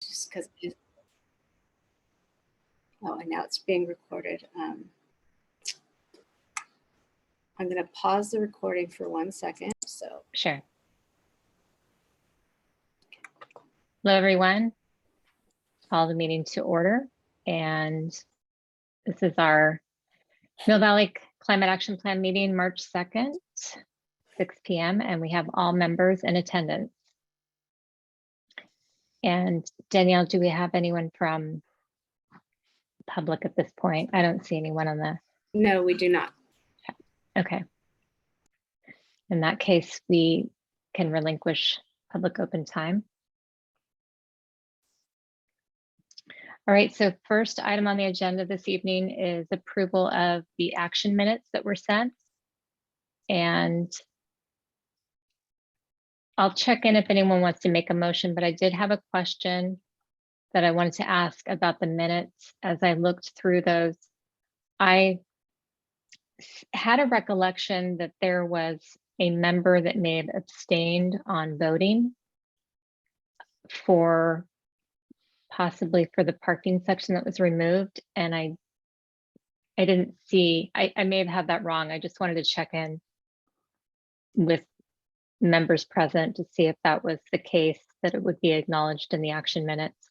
just because. Oh, and now it's being recorded. I'm going to pause the recording for 1 second. So sure. Hello, everyone. Call the meeting to order. And this is our Mill Valley Climate Action Plan meeting, March 2nd, 6 p.m. And we have all members in attendance. And Danielle, do we have anyone from public at this point? I don't see anyone on the. no, we do not. Okay. In that case, we can relinquish public open time. All right, so first item on the agenda this evening is approval of the action minutes that were sent. And I'll check in if anyone wants to make a motion, but I did have a question that I wanted to ask about the minutes. As I looked through those, I had a recollection that there was a member that may have abstained on voting for possibly for the parking section that was removed. And I didn't see, I may have had that wrong. I just wanted to check in with members present to see if that was the case, that it would be acknowledged in the action minutes.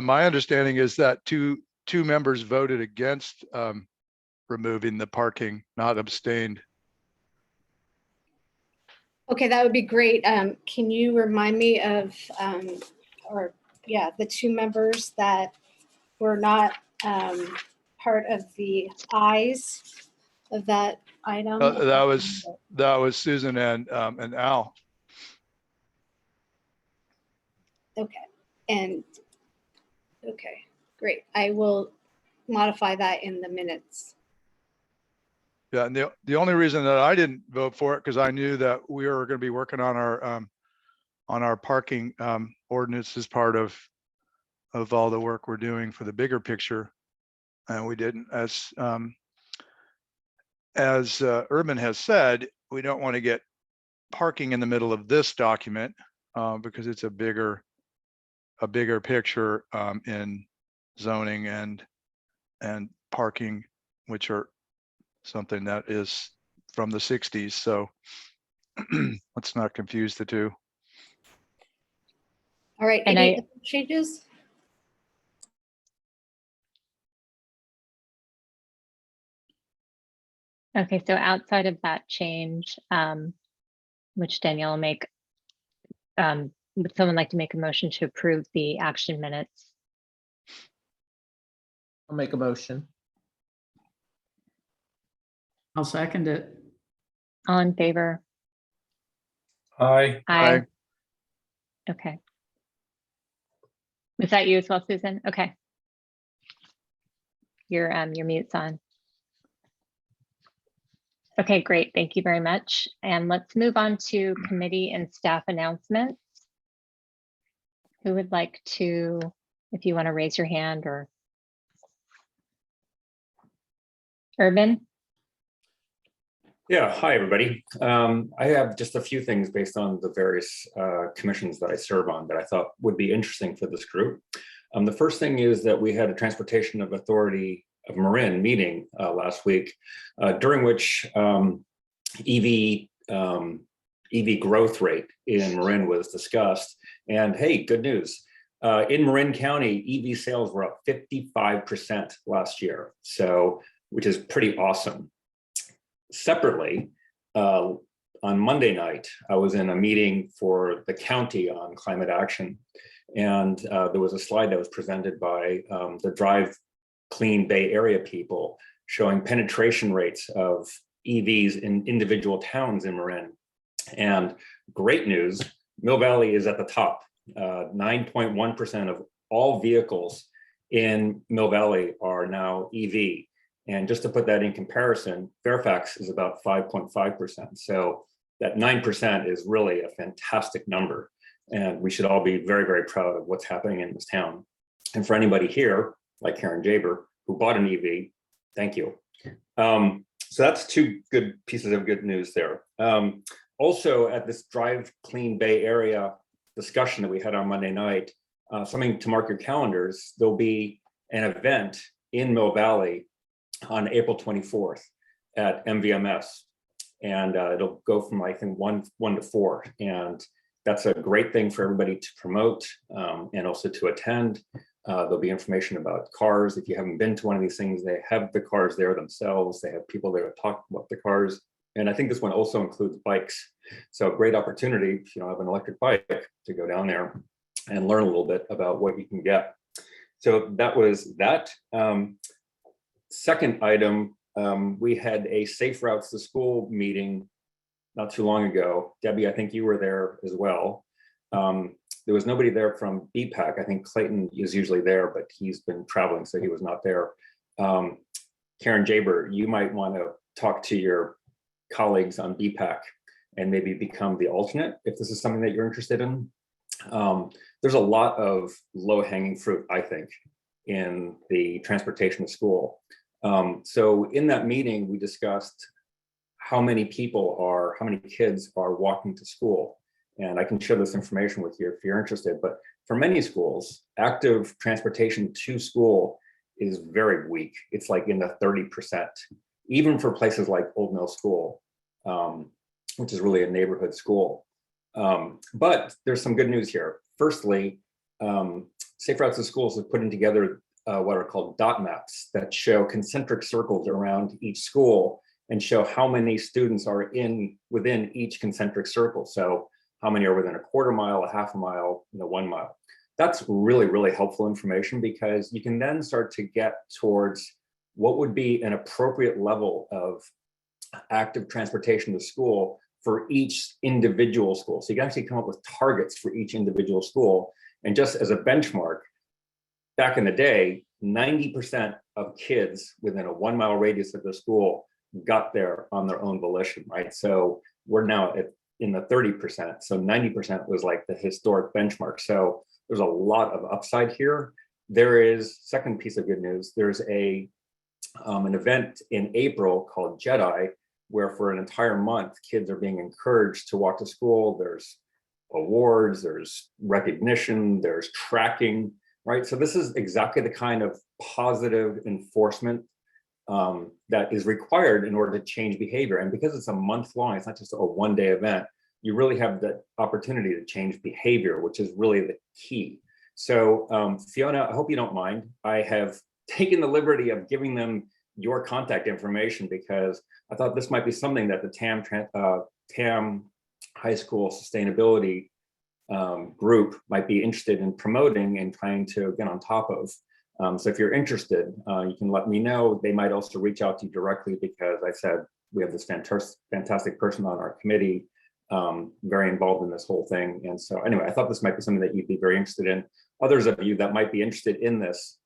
My understanding is that two members voted against removing the parking, not abstained. Okay, that would be great. Can you remind me of, the two members that were not part of the ayes of that item? That was Susan and Al. Okay, okay, great. I will modify that in the minutes. Yeah, and the only reason that I didn't vote for it because I knew that we were going to be working on our parking ordinance as part of all the work we're doing for the bigger picture, and we didn't. As Urban has said, we don't want to get parking in the middle of this document because it's a bigger picture in zoning and parking, which are something that is from the 60s. So let's not confuse the two. All right, And any other changes? Okay, so outside of that change, which Danielle will make, would someone like to make a motion to approve the action minutes? I'll make a motion. I'll second it. All in favor? Aye. Aye. Okay. Was that you as well, Susan? Okay. Your mute's on. Okay, great. Thank you very much. And let's move on to committee and staff announcements. Who would like to, if you want to raise your hand, or Urban? Yeah, hi, everybody. I have just a few things based on the various commissions that I serve on that I thought would be interesting for this group. The first thing is that we had a Transportation Authority of Marin meeting last week, during which EV growth rate in Marin was discussed. And hey, good news. In Marin County, EV sales were up 55% last year, so which is pretty awesome. Separately, on Monday night, I was in a meeting for the county on climate action, and there was a slide that was presented by the Drive Clean Bay Area people showing penetration rates of EVs in individual towns in Marin. And great news, Mill Valley is at the top. 9.1% of all vehicles in Mill Valley are now EV. And just to put that in comparison, Fairfax is about 5.5%. So that 9% is really a fantastic number. And we should all be very, very proud of what's happening in this town. And for anybody here, like Karen Jaber, who bought an EV, thank you. So that's two good pieces of good news there. Also at this Drive Clean Bay Area discussion that we had on Monday night, something to mark your calendars. There'll be an event in Mill Valley on April 24th at MVMS. And it'll go from, I think, 1 to 4. And that's a great thing for everybody to promote and also to attend. There'll be information about cars. If you haven't been to one of these things, they have the cars there themselves. They have people there to talk about the cars. And I think this one also includes bikes. So great opportunity, if you don't have an electric bike, to go down there and learn a little bit about what you can get. So that was that. Second item, we had a Safe Routes to School meeting not too long ago. Debbie, I think you were there as well. There was nobody there from BPAC. I think Clayton is usually there, but he's been traveling, so he was not there. Karen Jaber, you might want to talk to your colleagues on BPAC and maybe become the alternate if this is something that you're interested in. There's a lot of low-hanging fruit, I think, in the transportation to school. So in that meeting, we discussed how many kids are walking to school. And I can share this information with you if you're interested, but for many schools, active transportation to school is very weak. It's like in the 30%, even for places like Old Mill School, which is really a neighborhood school. But there's some good news here. Firstly, Safe Routes to Schools is putting together what are called dot maps that show concentric circles around each school and show how many students are within each concentric circle. So how many are within a quarter mile, a half a mile, 1 mile. That's really, really helpful information because you can then start to get towards what would be an appropriate level of active transportation to school for each individual school. So you can actually come up with targets for each individual school. And just as a benchmark, back in the day, 90% of kids within a 1 mile radius of the school got there on their own volition, right? So we're now in the 30%. So 90% was like the historic benchmark. So there's a lot of upside here. There is, second piece of good news, there's an event in April called Jedi, where for an entire month, kids are being encouraged to walk to school. There's awards, there's recognition, there's tracking, right? So this is exactly the kind of positive enforcement that is required in order to change behavior. And because it's a month long, it's not just a one-day event, you really have the opportunity to change behavior, which is really the key. So Fiona, I hope you don't mind. I have taken the liberty of giving them your contact information because I thought this might be something that the TAM High School Sustainability group might be interested in promoting and trying to get on top of. So if you're interested, you can let me know. They might also reach out to you directly because I said we have this fantastic person on our committee, very involved in this whole thing. And so anyway, I thought this might be something that you'd be very interested in. Others of you that might be interested in this,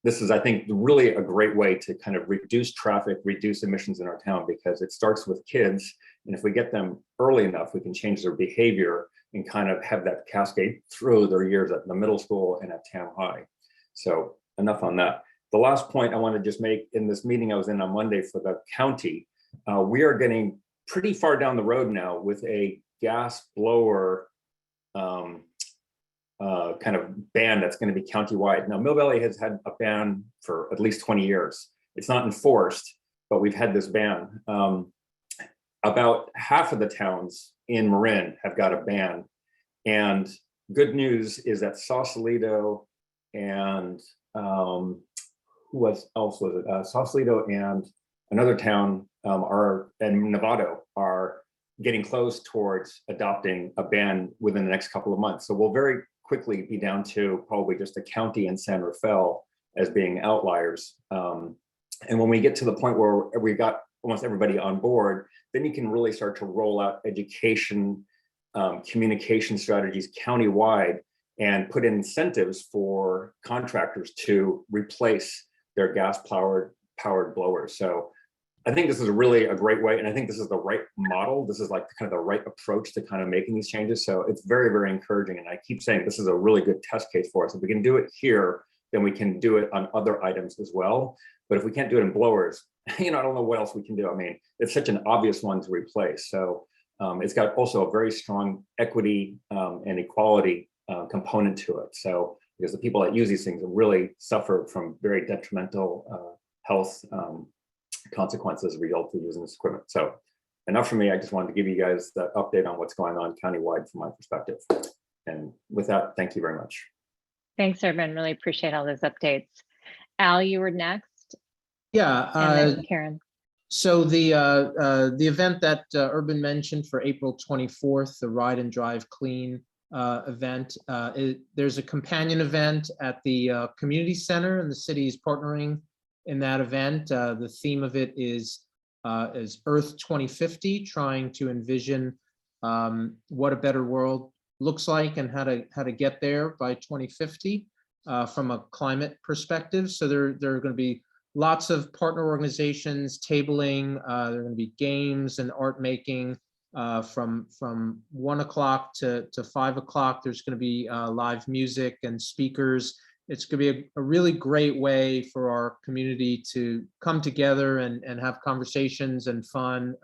this is, I think, really a great way to kind of reduce traffic, reduce emissions in our town because it starts with kids. And if we get them early enough, we can change their behavior and kind of have that cascade through their years at the middle school and at TAM High. So enough on that. The last point I want to just make in this meeting I was in on Monday for the county, we are getting pretty far down the road now with a gas blower kind of ban that's going to be countywide. Now, Mill Valley has had a ban for at least 20 years. It's not enforced, but we've had this ban. About half of the towns in Marin have got a ban. And good news is that Sausalito and who else was it? Sausalito and another town and Novato are getting close towards adopting a ban within the next couple of months. So we'll very quickly be down to probably just the county and San Rafael as being outliers. And when we get to the point where we got almost everybody on board, then you can really start to roll out education, communication strategies countywide and put in incentives for contractors to replace their gas-powered blowers. So I think this is really a great way, and I think this is the right model. This is like kind of the right approach to kind of making these changes. So it's very, very encouraging. And I keep saying this is a really good test case for us. If we can do it here, then we can do it on other items as well. But if we can't do it in blowers, I don't know what else we can do. I mean, it's such an obvious one to replace. So it's got also a very strong equity and equality component to it. So because the people that use these things really suffer from very detrimental health consequences as a result of using this equipment. So enough for me. I just wanted to give you guys that update on what's going on countywide from my perspective. And with that, thank you very much. Thanks, Urban. Really appreciate all those updates. Al, you were next, Yeah. and then Karen. So the event that Urban mentioned for April 24th, the Ride and Drive Clean event, there's a companion event at the community center, and the city is partnering in that event. The theme of it is Earth 2050, trying to envision what a better world looks like and how to get there by 2050 from a climate perspective. So there are going to be lots of partner organizations tabling. There are going to be games and art making from 1 o'clock to 5 o'clock. There's going to be live music and speakers. It's going to be a really great way for our community to come together and have conversations and fun,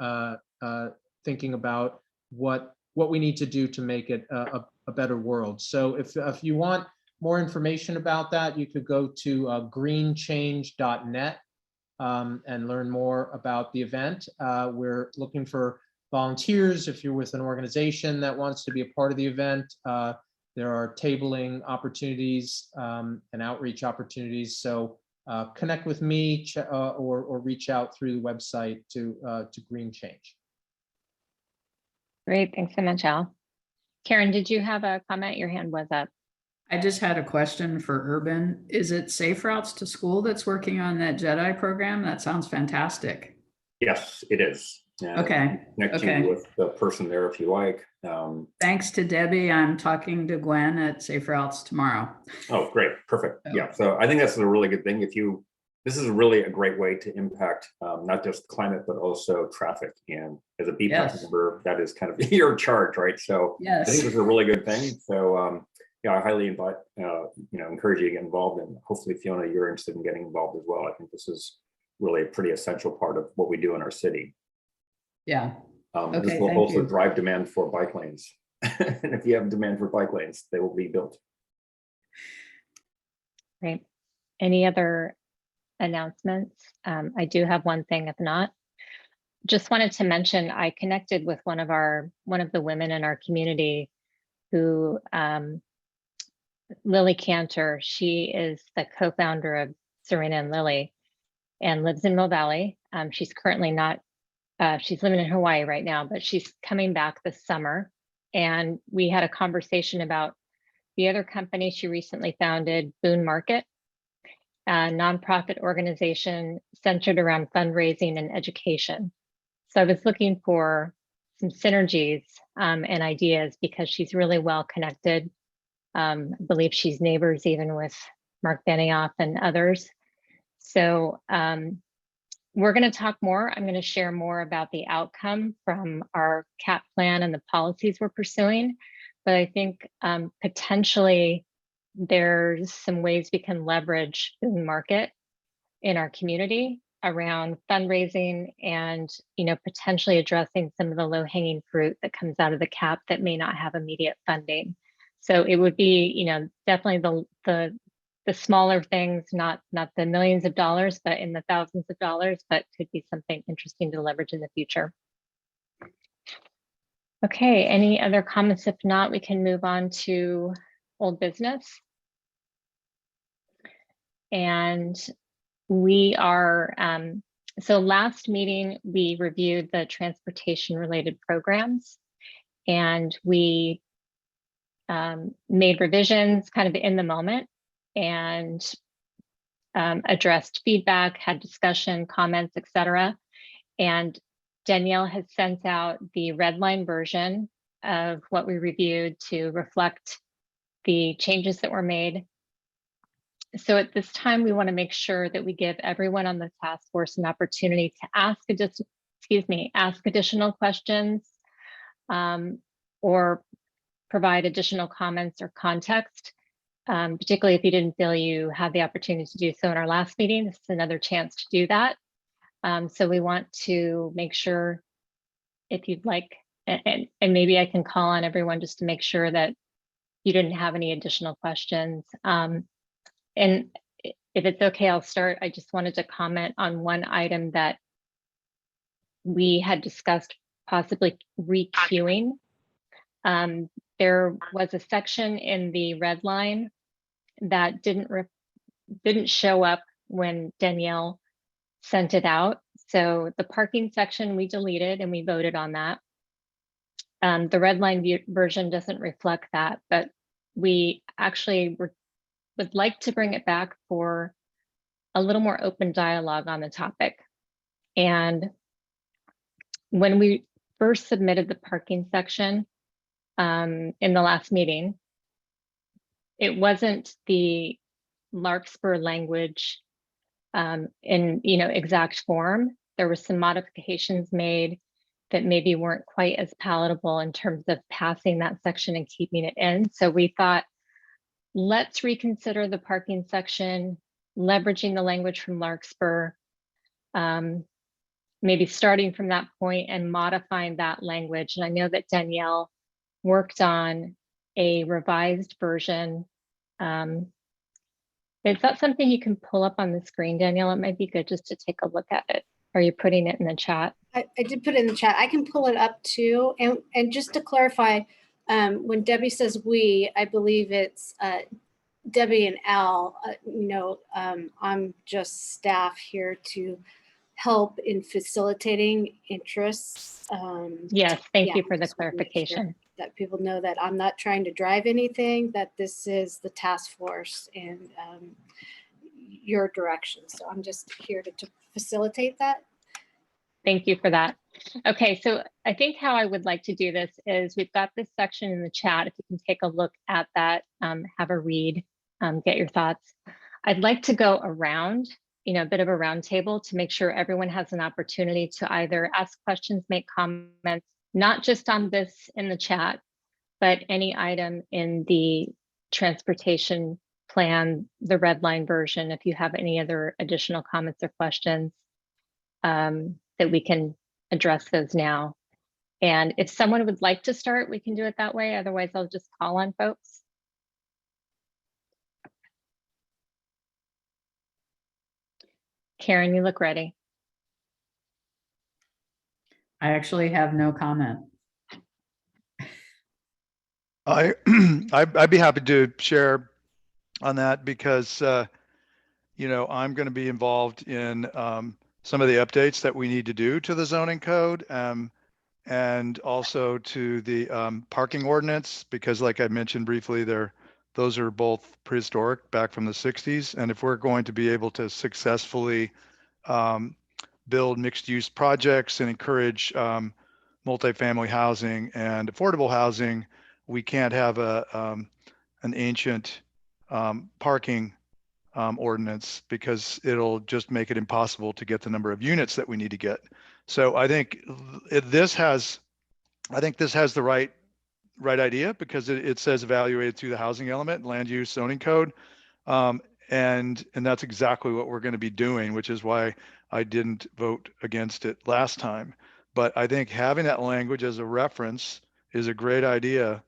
thinking about what we need to do to make it a better world. So if you want more information about that, you could go to greenchange.net and learn more about the event. We're looking for volunteers. If you're with an organization that wants to be a part of the event, there are tabling opportunities and outreach opportunities. So connect with me or reach out through the website to Green Change. Great, thanks so much, Al. Karen, did you have a comment? Your hand was up. I just had a question for Urban. Is it Safe Routes to School that's working on that JEDI program? That sounds fantastic. Yes, it is. Okay. Connect you with the person there if you like. Thanks to Debbie. I'm talking to Gwen at Safe Routes tomorrow. Oh, great. Perfect. Yeah. So I think that's a really good thing. This is really a great way to impact not just climate, but also traffic. And as a BPAC member, that is kind of your charge, right? So I think this is a really good thing. So yeah, I highly invite, encourage you to get involved, and hopefully, Fiona, you're interested in getting involved as well. I think this is really a pretty essential part of what we do in our city. Yeah. This will also drive demand for bike lanes. And if you have demand for bike lanes, they will be built. Great. Any other announcements? I do have one thing, if not. Just wanted to mention, I connected with one of the women in our community who, Lily Cantor. She is the co-founder of Serena and Lily and lives in Mill Valley. She's currently not, she's living in Hawaii right now, but she's coming back this summer. And we had a conversation about the other company she recently founded, Boone Market, a nonprofit organization centered around fundraising and education. So I was looking for some synergies and ideas because she's really well connected. I believe she's neighbors even with Mark Benioff and others. So we're going to talk more. I'm going to share more about the outcome from our CAP plan and the policies we're pursuing. But I think potentially there's some ways we can leverage the market in our community around fundraising and potentially addressing some of the low-hanging fruit that comes out of the CAP that may not have immediate funding. So it would be definitely the smaller things, not the millions of dollars, but in the thousands of dollars, but could be something interesting to leverage in the future. Okay, any other comments? If not, we can move on to old business. And we are, so last meeting, we reviewed the transportation related programs, and we made revisions kind of in the moment and addressed feedback, had discussion, comments, etc. And Danielle has sent out the red line version of what we reviewed to reflect the changes that were made. So at this time, we want to make sure that we give everyone on the task force an opportunity to ask additional questions or provide additional comments or context, particularly if you didn't feel you had the opportunity to do so in our last meeting. This is another chance to do that. So we want to make sure, if you'd like, and maybe I can call on everyone just to make sure that you didn't have any additional questions. And if it's okay, I'll start. I just wanted to comment on one item that we had discussed possibly re-queuing. There was a section in the red line that didn't show up when Danielle sent it out. So the parking section we deleted and we voted on that. The red line version doesn't reflect that, but we actually would like to bring it back for a little more open dialogue on the topic. And when we first submitted the parking section in the last meeting, it wasn't the Larkspur language in exact form. There were some modifications made that maybe weren't quite as palatable in terms of passing that section and keeping it in. So we thought, let's reconsider the parking section, leveraging the language from Larkspur, maybe starting from that point and modifying that language. And I know that Danielle worked on a revised version. Is that something you can pull up on the screen, Danielle? It might be good just to take a look at it. Are you putting it in the chat? I did put it in the chat. I can pull it up too. And just to clarify, when Debbie says we, I believe it's Debbie and Al. I'm just staff here to help in facilitating interests. Yes, thank you yeah, for the just wanna make sure clarification. that people know that I'm not trying to drive anything, that this is the task force and your direction. So I'm just here to facilitate that. Thank you for that. Okay, so I think how I would like to do this is we've got this section in the chat. If you can take a look at that, have a read, get your thoughts. I'd like to go around, a bit of a round table to make sure everyone has an opportunity to either ask questions, make comments, not just on this in the chat, but any item in the transportation plan, the red line version, if you have any other additional comments or questions, that we can address those now. And if someone would like to start, we can do it that way. Otherwise, I'll just call on folks. Karen, you look ready. I actually have no comment. I'd be happy to share on that because, I'm going to be involved in some of the updates that we need to do to the zoning code and also to the parking ordinance, because like I mentioned briefly, those are both prehistoric back from the 60s. And if we're going to be able to successfully build mixed use projects and encourage multifamily housing and affordable housing, we can't have an ancient parking ordinance because it'll just make it impossible to get the number of units that we need to get. So I think this has the right idea because it says evaluated through the housing element, land use zoning code. And that's exactly what we're going to be doing, which is why I didn't vote against it last time. But I think having that language as a reference is a great idea.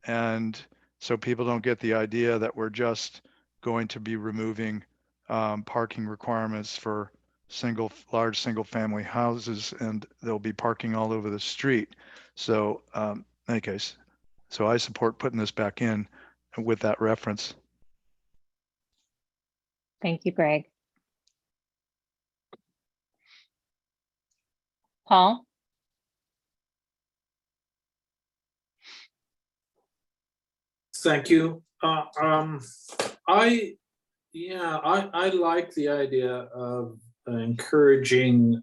And so people don't get the idea that we're just going to be removing parking requirements for large single family houses, and there'll be parking all over the street. So in any case, so I support putting this back in with that reference. Thank you, Greg. Paul? Thank you. I like the idea of encouraging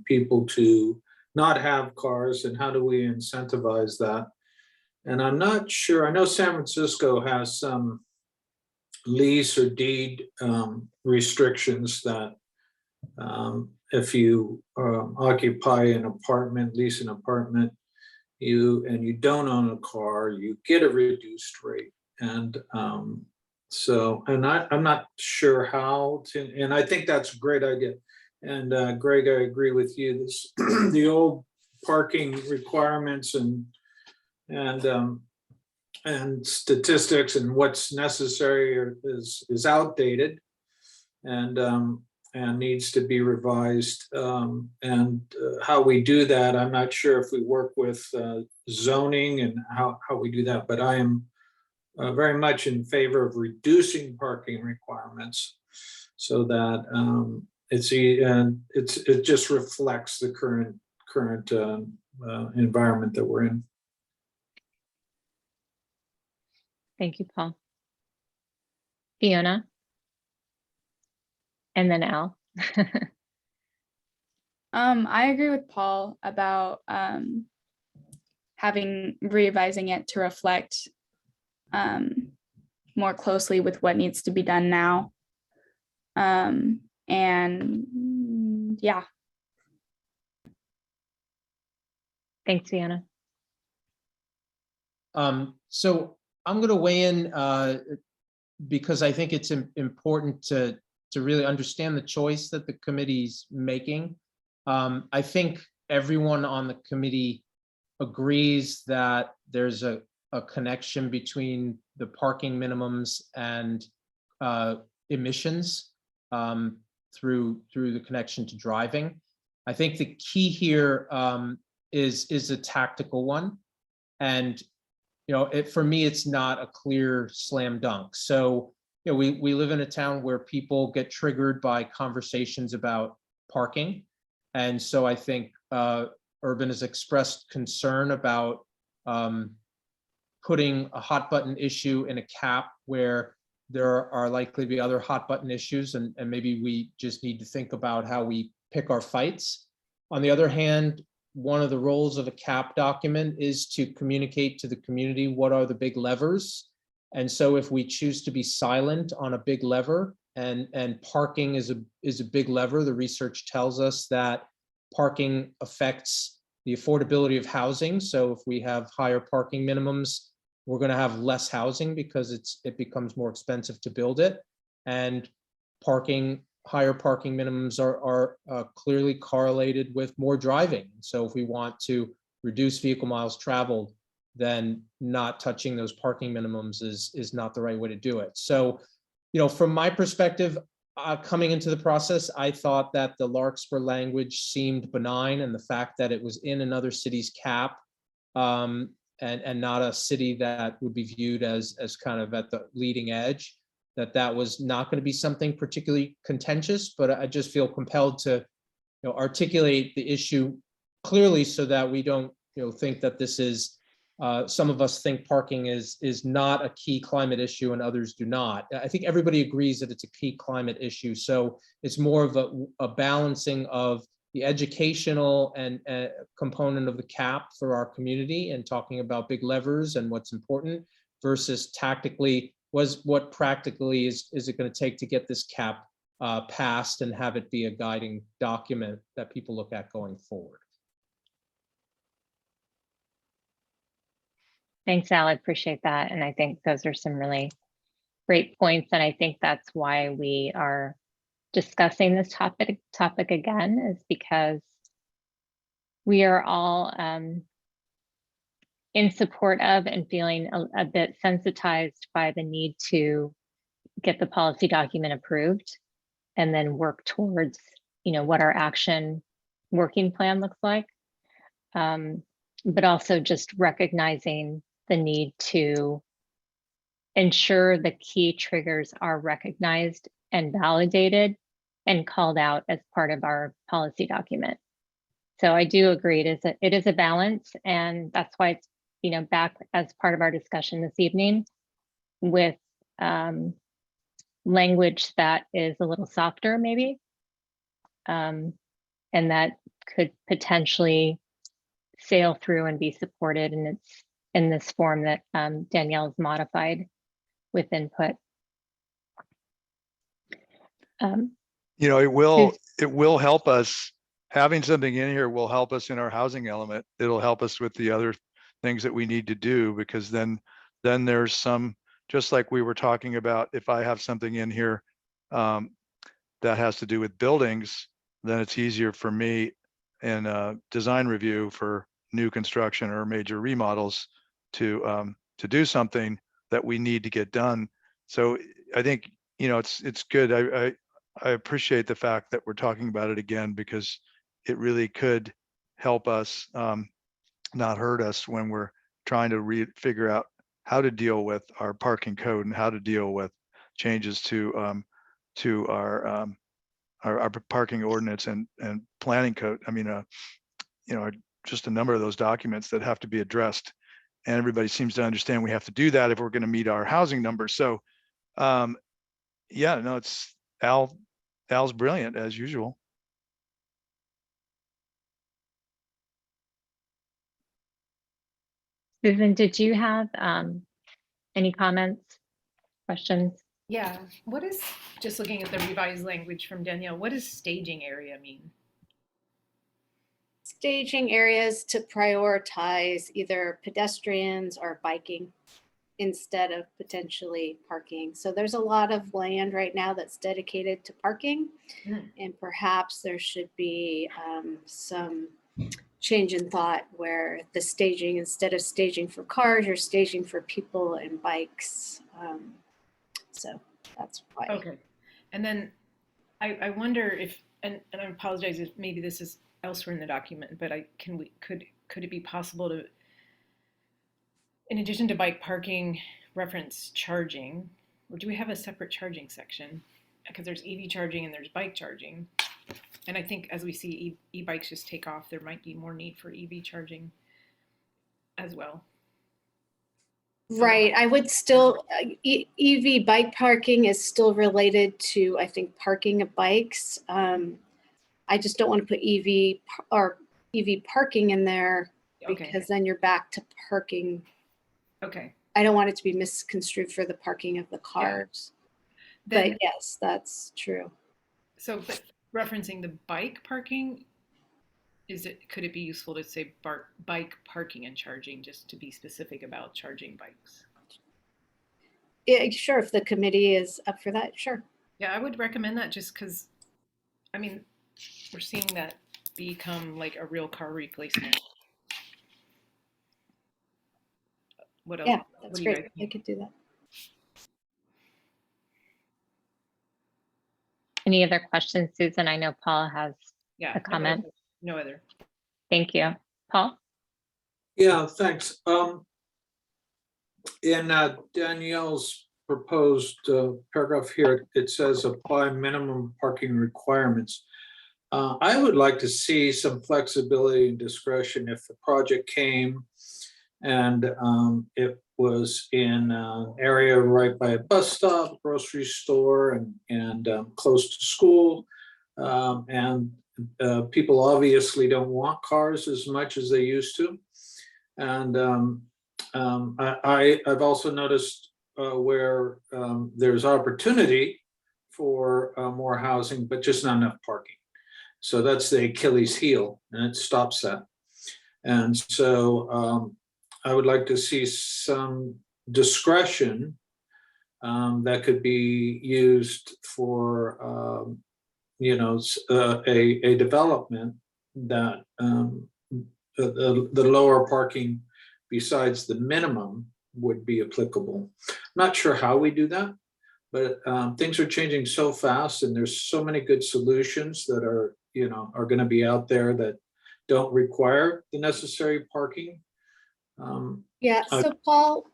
people to not have cars, and how do we incentivize that? And I'm not sure, I know San Francisco has some lease or deed restrictions that if you occupy an apartment, lease an apartment, you don't own a car, you get a reduced rate. And I'm not sure how to, and I think that's a great idea. And Greg, I agree with you. This the old parking requirements and and statistics and what's necessary is outdated and needs to be revised. How we do that, I'm not sure if we work with zoning and how we do that, but I am very much in favor of reducing parking requirements so that it just reflects the current environment that we're in. Thank you, Paul. Fiona? And then Al. I agree with Paul about revising it to reflect more closely with what needs to be done now. And yeah. Thanks, Fiona. So I'm going to weigh in because I think it's important to really understand the choice that the committee's making. I think everyone on the committee agrees that there's a connection between the parking minimums and emissions through the connection to driving. I think the key here is a tactical one, and for me, it's not a clear slam dunk. So we live in a town where people get triggered by conversations about parking, and so I think Urban has expressed concern about putting a hot button issue in a cap where there are likely to be other hot button issues, and maybe we just need to think about how we pick our fights. On the other hand, one of the roles of a cap document is to communicate to the community what are the big levers. And so if we choose to be silent on a big lever, and parking is a big lever, the research tells us that parking affects the affordability of housing. So if we have higher parking minimums, we're going to have less housing because it becomes more expensive to build it. And higher parking minimums are clearly correlated with more driving. So if we want to reduce vehicle miles traveled, then not touching those parking minimums is not the right way to do it. So, from my perspective, coming into the process, I thought that the Larkspur language seemed benign, and the fact that it was in another city's cap and not a city that would be viewed as kind of at the leading edge, that was not going to be something particularly contentious, but I just feel compelled to articulate the issue clearly so that we don't think that this is some of us think parking is not a key climate issue and others do not. I think everybody agrees that it's a key climate issue. So it's more of a balancing of the educational and component of the cap for our community and talking about big levers and what's important versus tactically what practically is it going to take to get this cap passed and have it be a guiding document that people look at going forward. Thanks, Al. I appreciate that. And I think those are some really great points. And I think that's why we are discussing this topic again, is because we are all in support of and feeling a bit sensitized by the need to get the policy document approved and then work towards, what our action working plan looks like. But also just recognizing the need to ensure the key triggers are recognized and validated and called out as part of our policy document. So I do agree it is a balance, and that's why it's back as part of our discussion this evening with language that is a little softer maybe, and that could potentially sail through and be supported in this form that Danielle has modified with input. It will help us. Having something in here will help us in our housing element. It'll help us with the other things that we need to do, because then there's some, just like we were talking about, if I have something in here that has to do with buildings, then it's easier for me in a design review for new construction or major remodels to to do something that we need to get done. So I think, it's good. I appreciate the fact that we're talking about it again, because it really could help us, not hurt us when we're trying to figure out how to deal with our parking code and how to deal with changes to our parking ordinance and planning code. I mean, just a number of those documents that have to be addressed, and everybody seems to understand we have to do that if we're going to meet our housing numbers. So, yeah, no, it's Al's brilliant as usual. Susan, did you have any comments, questions? Yeah, what is, just looking at the revised language from Danielle, what does staging area mean? Staging areas to prioritize either pedestrians or biking instead of potentially parking. So there's a lot of land right now that's dedicated to parking, and perhaps there should be some change in thought where the staging, instead of staging for cars, you're staging for people and bikes. So that's why. Okay. And then I wonder if, and I apologize if maybe this is elsewhere in the document, but could it be possible to, in addition to bike parking, reference charging, or do we have a separate charging section? Because there's EV charging and there's bike charging. And I think as we see e-bikes just take off, there might be more need for EV charging as well. Right. I would still, EV bike parking is still related to, I think, parking of bikes. I just don't want to put EV parking in there, because then you're back to parking. Okay. I don't want it to be misconstrued for the parking of the cars. Then, but yes, that's true. So, but referencing the bike parking, could it be useful to say bike parking and charging, just to be specific about charging bikes? Yeah, sure. If the committee is up for that, sure. Yeah, I would recommend that, just because, I mean, we're seeing that become like a real car replacement. What else? Yeah, that's great. I could do that. Any other questions, Susan? I know Paul has a comment. No other. Thank you. Paul? Yeah, thanks. In Danielle's proposed paragraph here, it says apply minimum parking requirements. I would like to see some flexibility and discretion if the project came and it was in an area right by a bus stop, grocery store, and close to school. And people obviously don't want cars as much as they used to. And I've also noticed where there's opportunity for more housing, but just not enough parking. So that's the Achilles heel, and it stops that. And so I would like to see some discretion that could be used for, a development that the lower parking besides the minimum would be applicable. Not sure how we do that, but things are changing so fast, and there's so many good solutions that are going to be out there that don't require the necessary parking. Yeah, so Paul,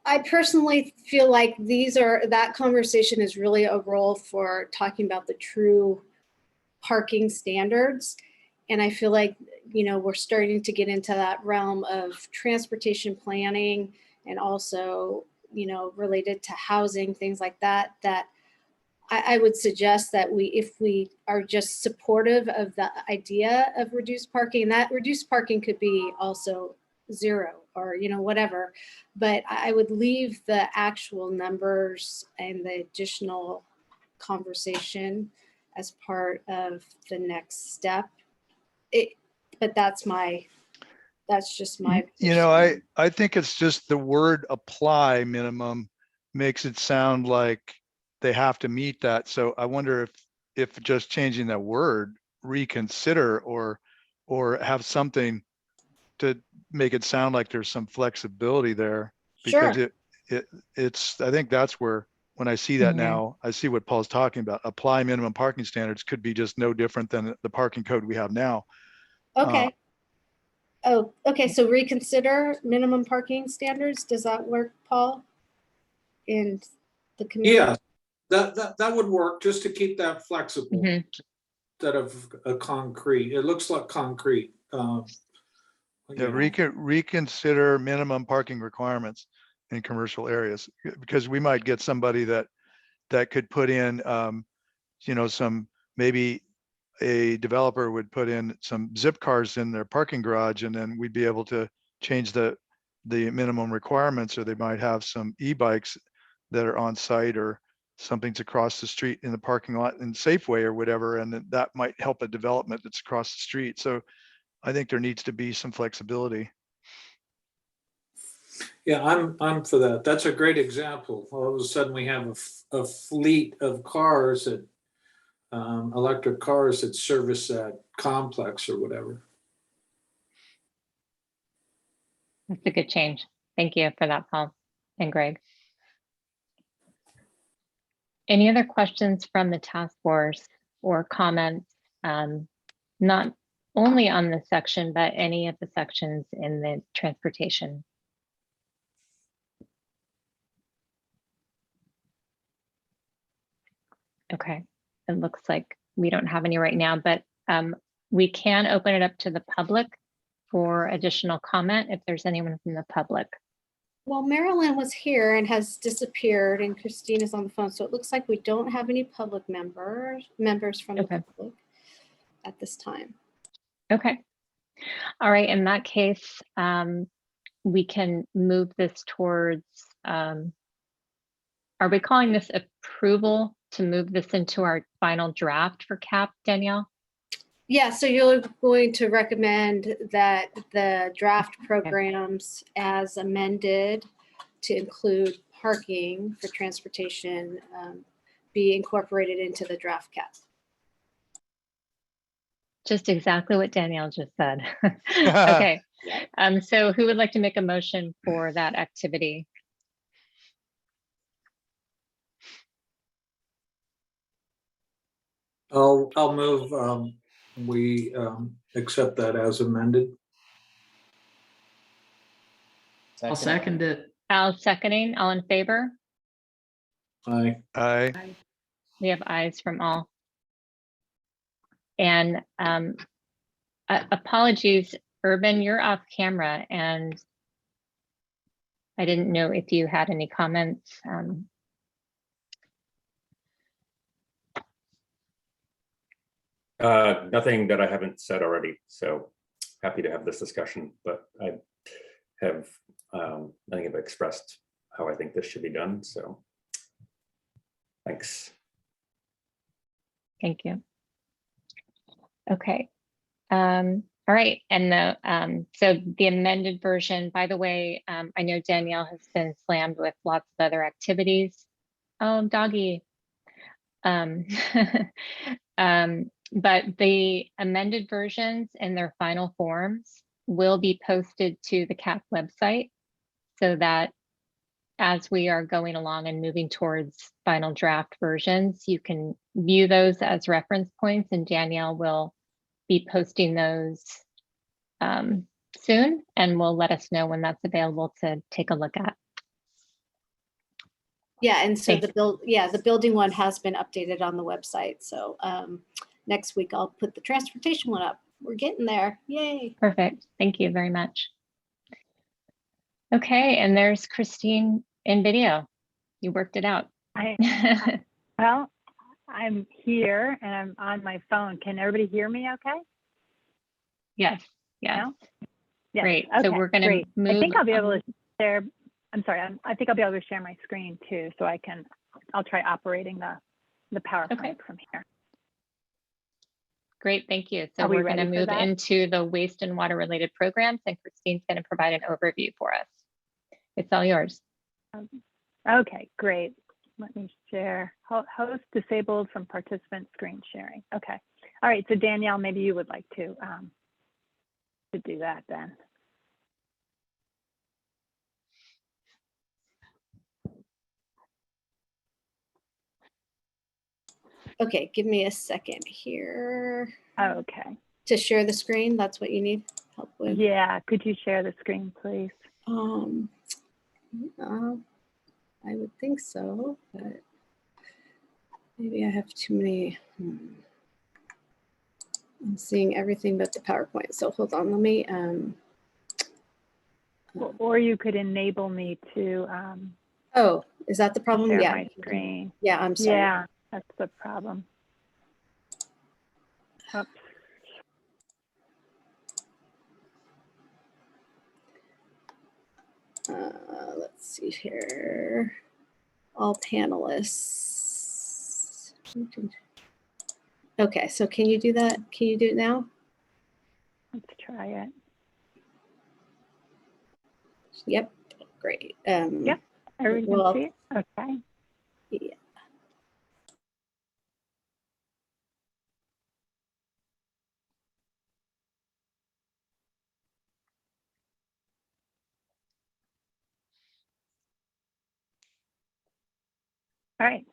I personally feel like that conversation is really a role for talking about the true parking standards. And I feel like, we're starting to get into that realm of transportation planning, and also, related to housing, things like that, that I would suggest that if we are just supportive of the idea of reduced parking, and that reduced parking could be also zero or, whatever, but I would leave the actual numbers and the additional conversation as part of the next step. But that's just my position. I think it's just the word apply minimum makes it sound like they have to meet that. So I wonder if just changing that word, reconsider, or have something to make it sound like there's some flexibility there. because Sure. it's, I think that's where, when I see that Mhm. now, I see what Paul's talking about. Apply minimum parking standards could be just no different than the parking code we have now. Okay. Oh, okay. So reconsider minimum parking standards. Does that work, Paul? In the committee? Yeah, that would work, just to keep that flexible Mhm. instead of a concrete. It looks like concrete. Yeah, You know. reconsider minimum parking requirements in commercial areas, because we might get somebody that could put in, you know, some, maybe a developer would put in some zip cars in their parking garage, and then we'd be able to change the minimum requirements, or they might have some e-bikes that are on site, or something's across the street in the parking lot in Safeway or whatever, and that might help a development that's across the street. So I think there needs to be some flexibility. Yeah, I'm for that. That's a great example. All of a sudden, we have a fleet of cars that electric cars that service that complex or whatever. That's a good change. Thank you for that, Paul and Greg. Any other questions from the task force or comments, not only on this section, but any of the sections in the transportation? Okay, it looks like we don't have any right now, but we can open it up to the public for additional comment if there's anyone from the public. Well, Marilyn was here and has disappeared, and Christine is on the phone. So it looks like we don't have any public members from the Okay. public at this time. Okay. All right. In that case, we can move this towards, are we calling this approval to move this into our final draft for CAP, Danielle? Yeah, so you're going to recommend that the draft programs as amended to include parking for transportation be incorporated into the draft CAP. Just exactly what Danielle just said. Okay. So who would like to make a motion for that activity? I'll move. We accept that as amended. I'll second it. Al seconding, all in favor? Aye. We have ayes from all. And apologies, Urban, you're off camera, and I didn't know if you had any comments. Nothing that I haven't said already. So happy to have this discussion, but I have, I think I've expressed how I think this should be done. So thanks. Thank you. Okay. All right. And the so the amended version, by the way, I know Danielle has been slammed with lots of other activities. Oh, doggy. But the amended versions in their final forms will be posted to the CAP website, so that as we are going along and moving towards final draft versions, you can view those as reference points, and Danielle will be posting those soon, and will let us know when that's available to take a look at. Yeah, and so Thanks. the building one has been updated on the website. So next week I'll put the transportation one up. We're getting there. Yay. Perfect. Thank you very much. Okay, and there's Christine in video. You worked it out. Well, I'm here and I'm on my phone. Can everybody hear me okay? Yes. Yes. No? Yes. Great. Okay, So we're going to move. I think I'll be able to share. I'm sorry. I think I'll be able to share my screen too, so I'll try operating the PowerPoint from here. Great, thank you. So Are we we're going to ready for move that? into the waste and water related programs, and Christine's going to provide an overview for us. It's all yours. Okay, great. Let me share. Host disabled from participant screen sharing. Okay. All right. So Danielle, maybe you would like to do that then. Okay, give me a second here Okay. to share the screen. That's what you need help with. Yeah, could you share the screen, please? I would think so, but maybe I have too many. I'm seeing everything but the PowerPoint. So hold on, let me. Or you could enable me to Oh, is that the problem? share Yeah. my screen. Yeah, I'm sorry. Yeah, that's the problem. Oops. Let's see here. All panelists. Okay, so can you do that? Can you do it now? Let's try it. Yep, great. Yep, everybody well, can see it? Okay. Yeah. All right.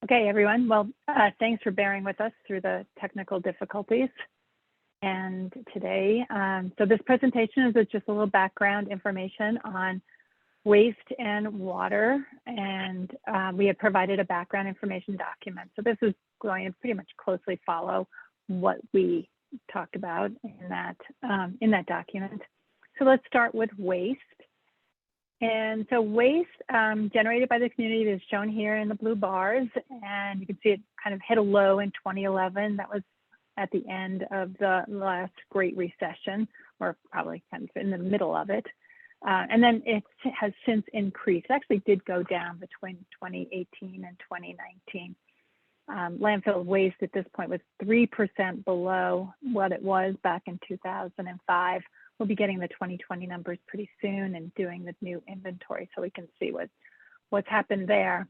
Okay, everyone. Well, thanks for bearing with us through the technical difficulties. And today, so this presentation is just a little background information on waste and water. And we have provided a background information document. So this is going to pretty much closely follow what we talked about in that document. So let's start with waste. And so waste generated by the community is shown here in the blue bars, and you can see it kind of hit a low in 2011. That was at the end of the last Great Recession, or probably kind of in the middle of it. And then it has since increased. It actually did go down between 2018 and 2019. Landfill waste at this point was 3% below what it was back in 2005. We'll be getting the 2020 numbers pretty soon and doing the new inventory so we can see what's happened there.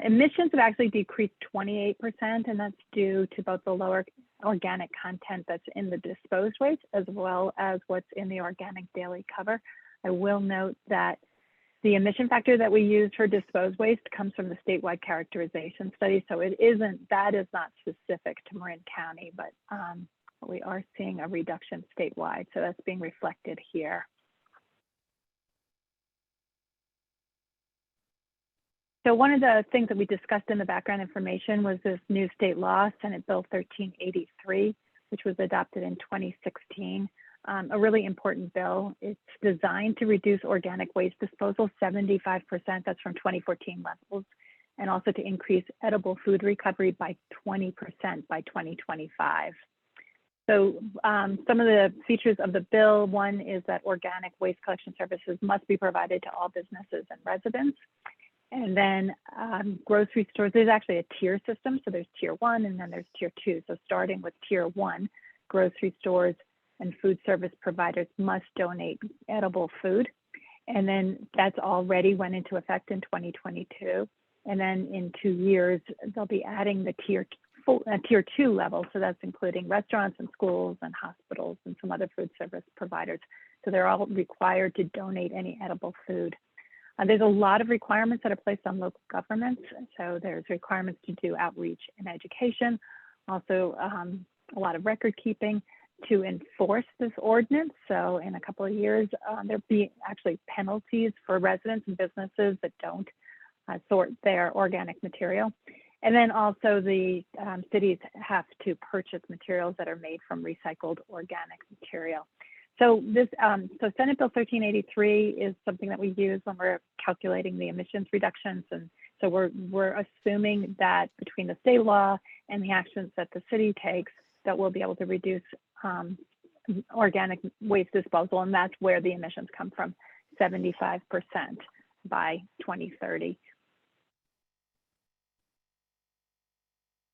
Emissions have actually decreased 28%, and that's due to both the lower organic content that's in the disposed waste as well as what's in the organic daily cover. I will note that the emission factor that we use for disposed waste comes from the statewide characterization study, so that is not specific to Marin County, but we are seeing a reduction statewide, so that's being reflected here. So one of the things that we discussed in the background information was this new state law, Senate Bill 1383, which was adopted in 2016. A really important bill. It's designed to reduce organic waste disposal 75%, that's from 2014 levels, and also to increase edible food recovery by 20% by 2025. So some of the features of the bill, one is that organic waste collection services must be provided to all businesses and residents. And then grocery stores, there's actually a tier system. So there's tier 1 and then there's tier 2. So starting with tier 1, grocery stores and food service providers must donate edible food. And then that's already went into effect in 2022. And then in 2 years, they'll be adding the tier 2 level. So that's including restaurants and schools and hospitals and some other food service providers. So they're all required to donate any edible food. There's a lot of requirements that are placed on local governments. So there's requirements to do outreach and education, also a lot of record keeping to enforce this ordinance. So in a couple of years, there'll be actually penalties for residents and businesses that don't sort their organic material. And then also the cities have to purchase materials that are made from recycled organic material. So this, so Senate Bill 1383 is something that we use when we're calculating the emissions reductions. And so we're assuming that between the state law and the actions that the city takes, that we'll be able to reduce organic waste disposal. And that's where the emissions come from, 75% by 2030.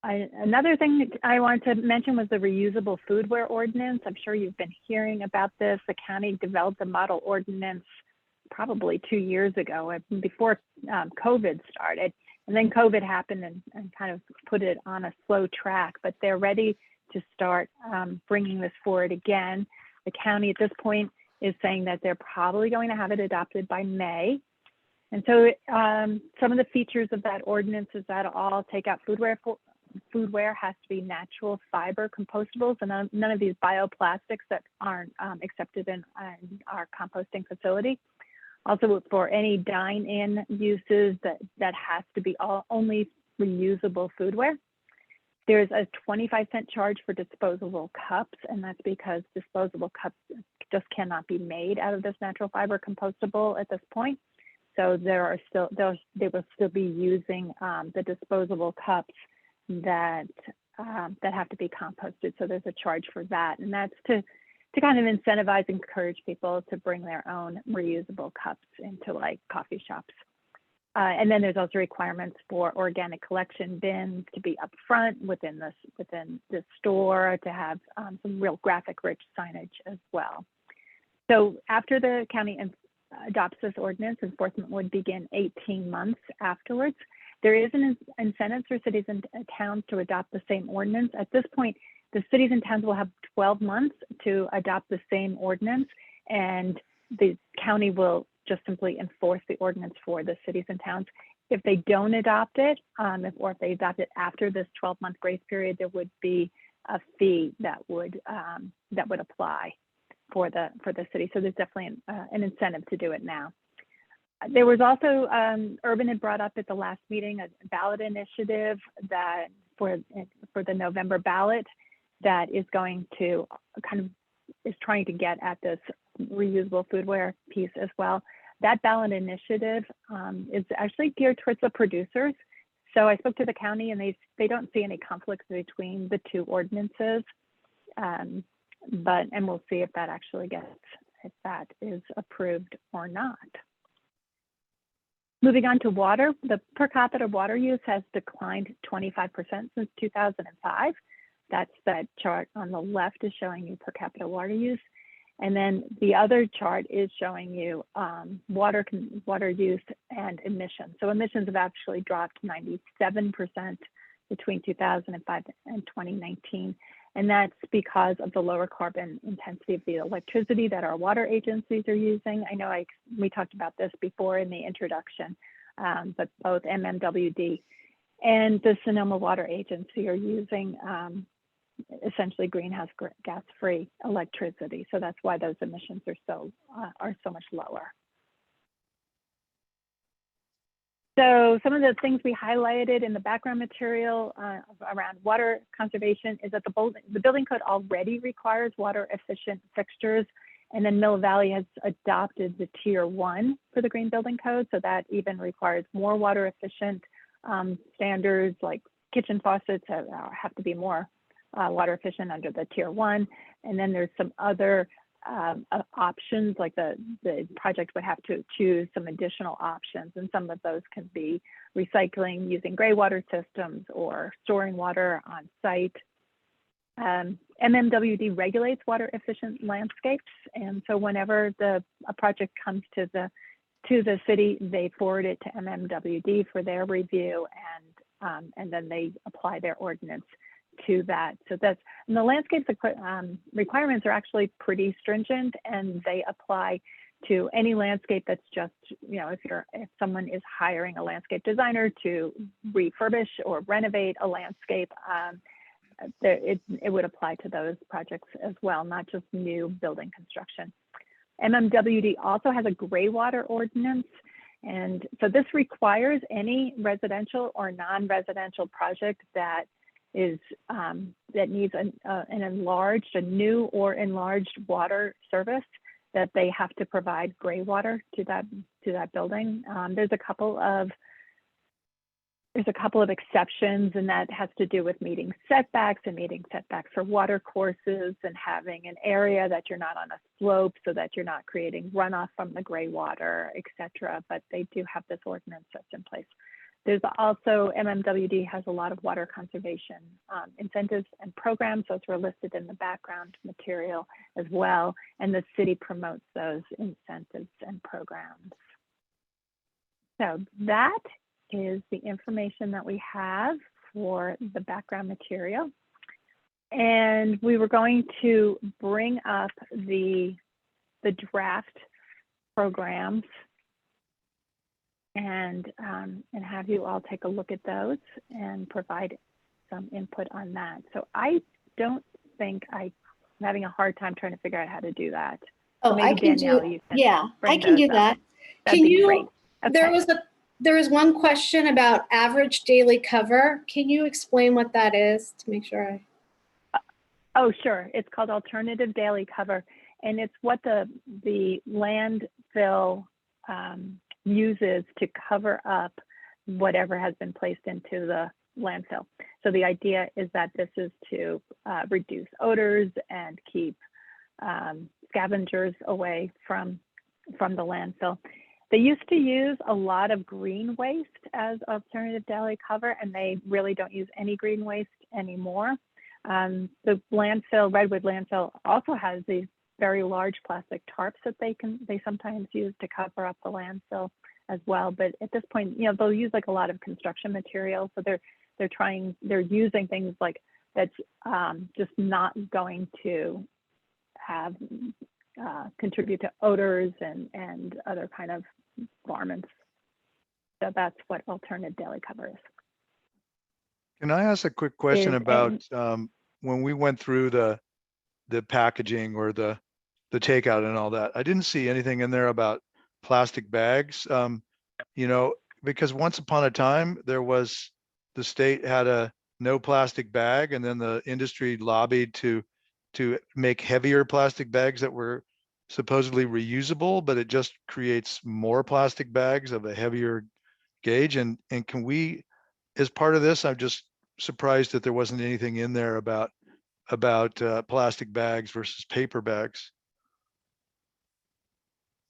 Another thing that I wanted to mention was the reusable foodware ordinance. I'm sure you've been hearing about this. The county developed a model ordinance probably 2 years ago, before COVID started. And then COVID happened and kind of put it on a slow track, but they're ready to start bringing this forward again. The county at this point is saying that they're probably going to have it adopted by May. And so some of the features of that ordinance is that all takeout foodware has to be natural fiber compostables, and none of these bioplastics that aren't accepted in our composting facility. Also, for any dine-in uses, that has to be only reusable foodware. There's a 25-cent charge for disposable cups, and that's because disposable cups just cannot be made out of this natural fiber compostable at this point. So they will still be using the disposable cups that have to be composted. So there's a charge for that, and that's to kind of incentivize, encourage people to bring their own reusable cups into like coffee shops. And then there's also requirements for organic collection bins to be up front within the store, to have some real graphic rich signage as well. So after the county adopts this ordinance, enforcement would begin 18 months afterwards. There is an incentive for cities and towns to adopt the same ordinance. At this point, the cities and towns will have 12 months to adopt the same ordinance, and the county will just simply enforce the ordinance for the cities and towns. If they don't adopt it, or if they adopt it after this 12-month grace period, there would be a fee that would apply for the city. So there's definitely an incentive to do it now. There was also, Urban had brought up at the last meeting a ballot initiative that for the November ballot that is going to is trying to get at this reusable foodware piece as well. That ballot initiative is actually geared towards the producers. So I spoke to the county, and they don't see any conflicts between the two ordinances. And we'll see if that actually if that is approved or not. Moving on to water, the per capita water use has declined 25% since 2005. That's that chart on the left is showing you per capita water use. And then the other chart is showing you water use and emissions. So emissions have actually dropped 97% between 2005 and 2019. And that's because of the lower carbon intensity of the electricity that our water agencies are using. I know we talked about this before in the introduction, but both MMWD and the Sonoma Water Agency are using essentially greenhouse gas-free electricity. So that's why those emissions are so much lower. So some of the things we highlighted in the background material around water conservation is that the building code already requires water efficient fixtures, and then Mill Valley has adopted the tier 1 for the green building code. So that even requires more water efficient standards, like kitchen faucets have to be more water efficient under the tier 1. And then there's some other options, like the project would have to choose some additional options, and some of those can be recycling using gray water systems or storing water on site. MMWD regulates water efficient landscapes, and so whenever a project comes to the city, they forward it to MMWD for their review, and then they apply their ordinance to that. So and the landscape requirements are actually pretty stringent, and they apply to any landscape that's just, if someone is hiring a landscape designer to refurbish or renovate a landscape, it would apply to those projects as well, not just new building construction. MMWD also has a gray water ordinance. And so this requires any residential or non-residential project that needs a new or enlarged water service, that they have to provide gray water to that building. There's a couple of exceptions, and that has to do with meeting setbacks for water courses, and having an area that you're not on a slope so that you're not creating runoff from the gray water, etc. But they do have this ordinance that's in place. There's also, MMWD has a lot of water conservation incentives and programs. Those were listed in the background material as well. And the city promotes those incentives and programs. So that is the information that we have for the background material. And we were going to bring up the draft programs and have you all take a look at those and provide some input on that. So I don't think I'm having a hard time trying to figure out how to do that. Oh, So I maybe can Danielle, do, you can yeah, I bring can do those up. that. That'd Can be you, great. there Okay. was one question about average daily cover. Can you explain what that is to make sure I? Oh, sure. It's called alternative daily cover, and it's what the landfill uses to cover up whatever has been placed into the landfill. So the idea is that this is to reduce odors and keep scavengers away from the landfill. They used to use a lot of green waste as alternative daily cover, and they really don't use any green waste anymore. The landfill, Redwood landfill, also has these very large plastic tarps that they sometimes use to cover up the landfill as well. But at this point, they'll use like a lot of construction materials. So they're using things like that's just not going to have contribute to odors and other kind of garments. So that's what alternative daily cover is. Can I ask a quick question about when we went through the packaging or the takeout and all that? I didn't see anything in there about plastic bags. Because once upon a time the state had a no plastic bag, and then the industry lobbied to make heavier plastic bags that were supposedly reusable, but it just creates more plastic bags of a heavier gauge. And can we, as part of this, I'm just surprised that there wasn't anything in there about plastic bags versus paper bags.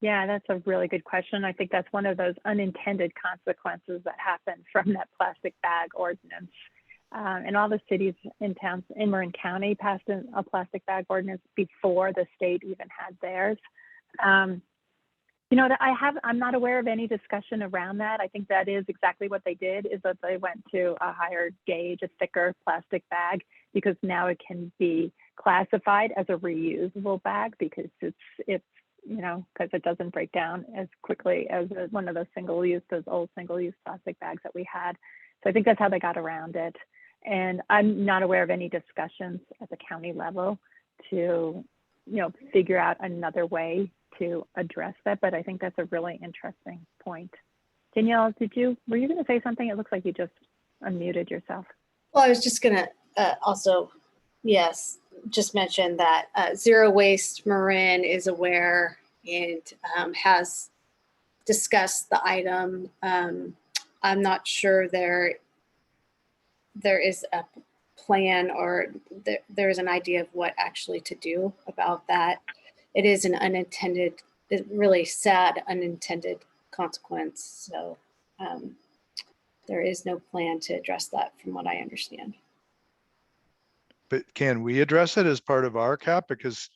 Yeah, that's a really good question. I think that's one of those unintended consequences that happen from that plastic bag ordinance. And all the cities and towns in Marin County passed a plastic bag ordinance before the state even had theirs. I'm not aware of any discussion around that. I think that is exactly what they did, is that they went to a higher gauge, a thicker plastic bag, because now it can be classified as a reusable bag because it's because it doesn't break down as quickly as one of those old single-use plastic bags that we had. So I think that's how they got around it. And I'm not aware of any discussions at the county level to, figure out another way to address that. But I think that's a really interesting point. Danielle, were you going to say something? It looks like you just unmuted yourself. Well, I was just going to also, yes, just mention that Zero Waste Marin is aware and has discussed the item. I'm not sure there is a plan or there is an idea of what actually to do about that. It is an really sad unintended consequence. So there is no plan to address that from what I understand. But can we address it as part of our cap? Because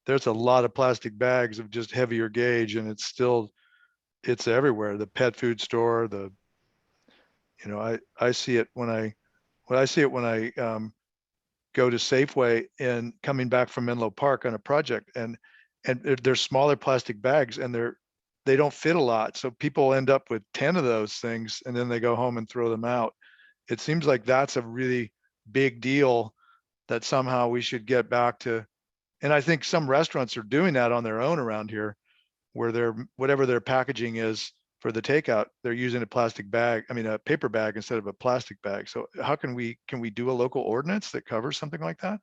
there's a lot of plastic bags of just heavier gauge, and it's everywhere. The pet food store, I see it when I go to Safeway and coming back from Menlo Park on a project, and they're smaller plastic bags, and they don't fit a lot. So people end up with 10 of those things, and then they go home and throw them out. It seems like that's a really big deal that somehow we should get back to. And I think some restaurants are doing that on their own around here, where whatever their packaging is for the takeout, they're using a paper bag instead of a plastic bag. So how can we do a local ordinance that covers something like that?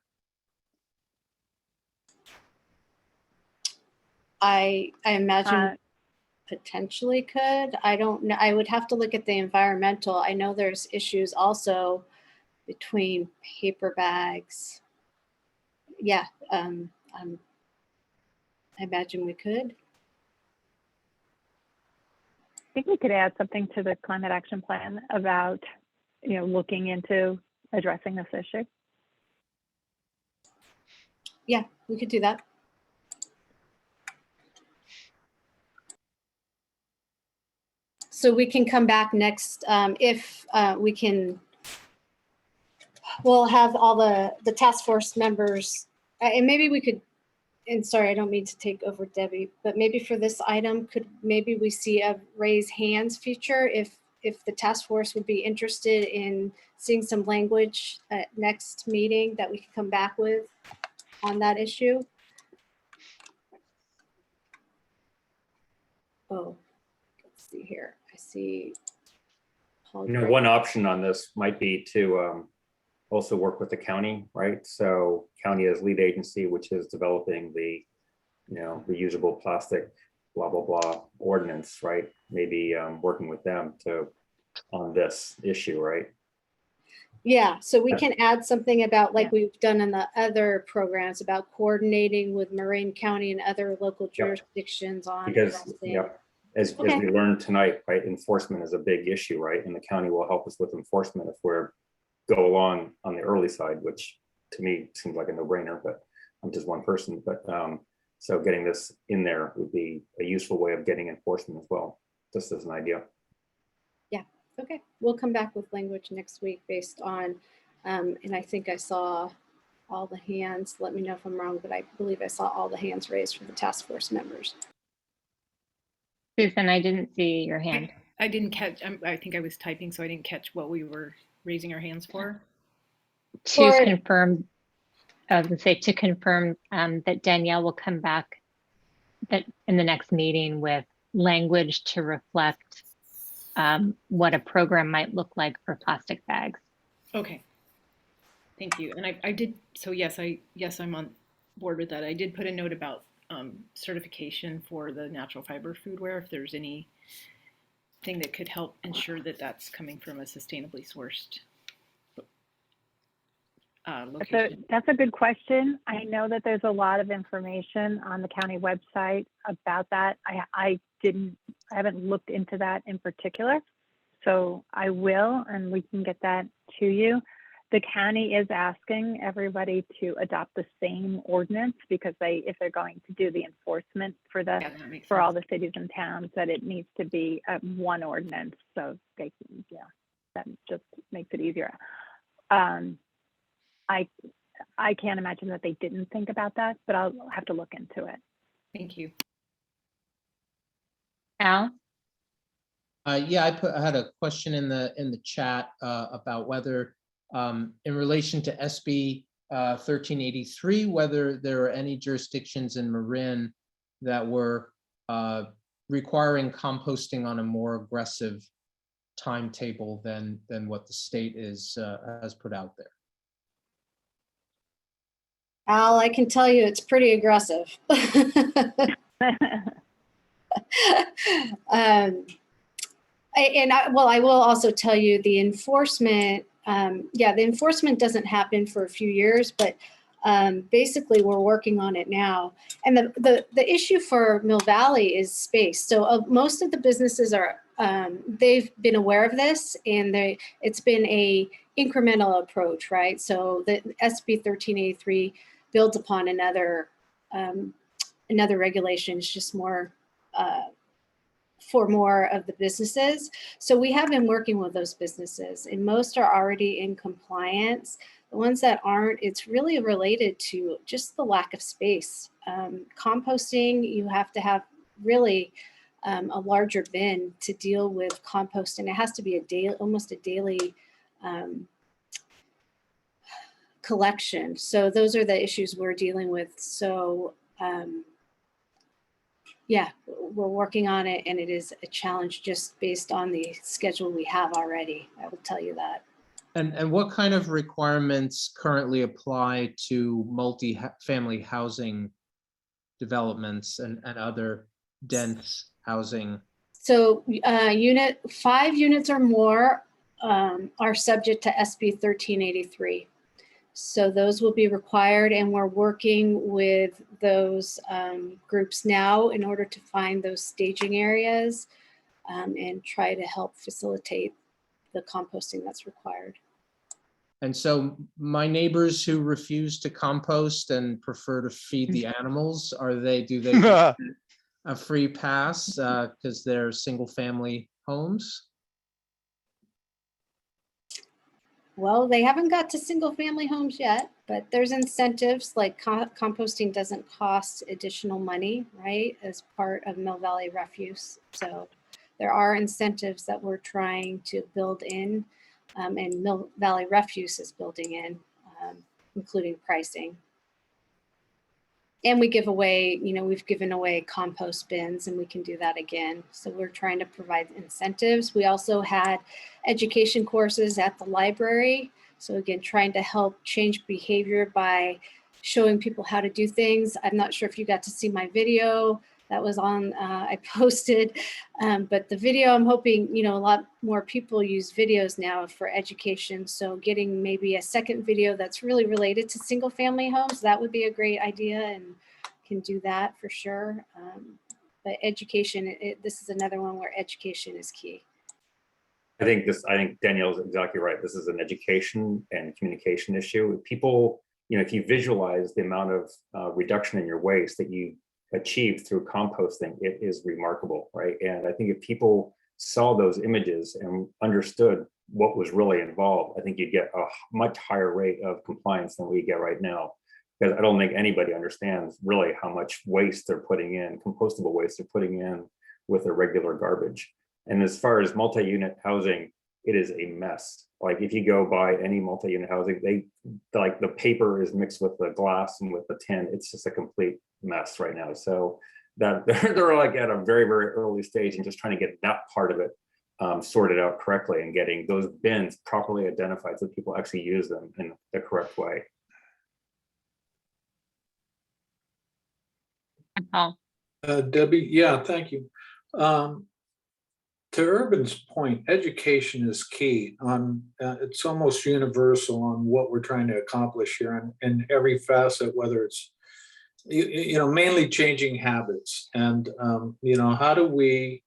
I imagine potentially could. I don't know. I would have to look at the environmental. I know there's issues also between paper bags. Yeah, I imagine we could. I think we could add something to the climate action plan about, looking into addressing this issue. Yeah, we could do that. So we can come back next if we can. We'll have all the task force members, and maybe we could, and sorry, I don't mean to take over Debbie, but maybe for this item, maybe we see a raise hands feature if the task force would be interested in seeing some language at next meeting that we can come back with on that issue. Oh, let's see here. I see. Paul Gray. One option on this might be to also work with the county, right? So county as lead agency, which is developing the, reusable plastic, blah, blah, blah ordinance, right? Maybe working with them on this issue, right? Yeah, so we can add something about like we've done in the other programs about coordinating with Marin County and other local jurisdictions on because addressing. as we learned tonight, right, enforcement is a big issue, right? And the county will help us with enforcement if we're go along on the early side, which to me seems like a no-brainer, but I'm just one person. But so getting this in there would be a useful way of getting enforcement as well, just as an idea. Yeah, okay. We'll come back with language next week based on, and I think I saw all the hands. Let me know if I'm wrong, but I believe I saw all the hands raised for the task force members. Susan, I didn't see your hand. I didn't catch, I think I was typing, so I didn't catch what we were raising our hands for. To confirm, I was going to say to confirm that Danielle will come back that in the next meeting with language to reflect what a program might look like for plastic bags. Okay. Thank you. And I did, so yes, I'm on board with that. I did put a note about certification for the natural fiber foodware, if there's anything that could help ensure that that's coming from a sustainably sourced location. That's a good question. I know that there's a lot of information on the county website about that. I haven't looked into that in particular, so I will, and we can get that to you. The county is asking everybody to adopt the same ordinance because if they're going to do the enforcement for all the cities and towns, that it needs to be one ordinance. So they can, that just makes it easier. I can't imagine that they didn't think about that, but I'll have to look into it. Thank you. Al? Yeah, I had a question in the chat about whether in relation to SB 1383, whether there are any jurisdictions in Marin that were requiring composting on a more aggressive timetable than what the state has put out there. Al, I can tell you it's pretty aggressive. I will also tell you the enforcement, the enforcement doesn't happen for a few years, but basically we're working on it now. And the issue for Mill Valley is space. So most of the businesses are, they've been aware of this, and it's been a incremental approach, right? So the SB 1383 builds upon another regulation. It's just more for more of the businesses. So we have been working with those businesses, and most are already in compliance. The ones that aren't, it's really related to just the lack of space. Composting, you have to have really a larger bin to deal with composting. It has to be almost a daily collection. So those are the issues we're dealing with. So yeah, we're working on it, and it is a challenge just based on the schedule we have already. I will tell you that. And what kind of requirements currently apply to multi-family housing developments and other dense housing? So 5 units or more are subject to SB 1383. So those will be required, and we're working with those groups now in order to find those staging areas and try to help facilitate the composting that's required. And so my neighbors who refuse to compost and prefer to feed the animals, do they get a free pass because they're single family homes? Well, they haven't got to single family homes yet, but there's incentives like composting doesn't cost additional money, right, as part of Mill Valley Refuse. So there are incentives that we're trying to build in, and Mill Valley Refuse is building in, including pricing. And we give away, we've given away compost bins, and we can do that again. So we're trying to provide incentives. We also had education courses at the library. So again, trying to help change behavior by showing people how to do things. I'm not sure if you got to see my video that was on, I posted, but the video, I'm hoping, a lot more people use videos now for education. So getting maybe a second video that's really related to single family homes, that would be a great idea, and can do that for sure. But education, this is another one where education is key. I think Danielle's exactly right. This is an education and communication issue. People, if you visualize the amount of reduction in your waste that you achieved through composting, it is remarkable, right? And I think if people saw those images and understood what was really involved, I think you'd get a much higher rate of compliance than we get right now. Because I don't think anybody understands really how much waste they're putting in, compostable waste they're putting in with their regular garbage. And as far as multi-unit housing, it is a mess. Like if you go by any multi-unit housing, like the paper is mixed with the glass and with the tin. It's just a complete mess right now. So that they're like at a very, very early stage and just trying to get that part of it sorted out correctly and getting those bins properly identified so people actually use them in the correct way. Debbie, yeah, thank you. To Urban's point, education is key. It's almost universal on what we're trying to accomplish here in every facet, whether it's mainly changing habits, and how do we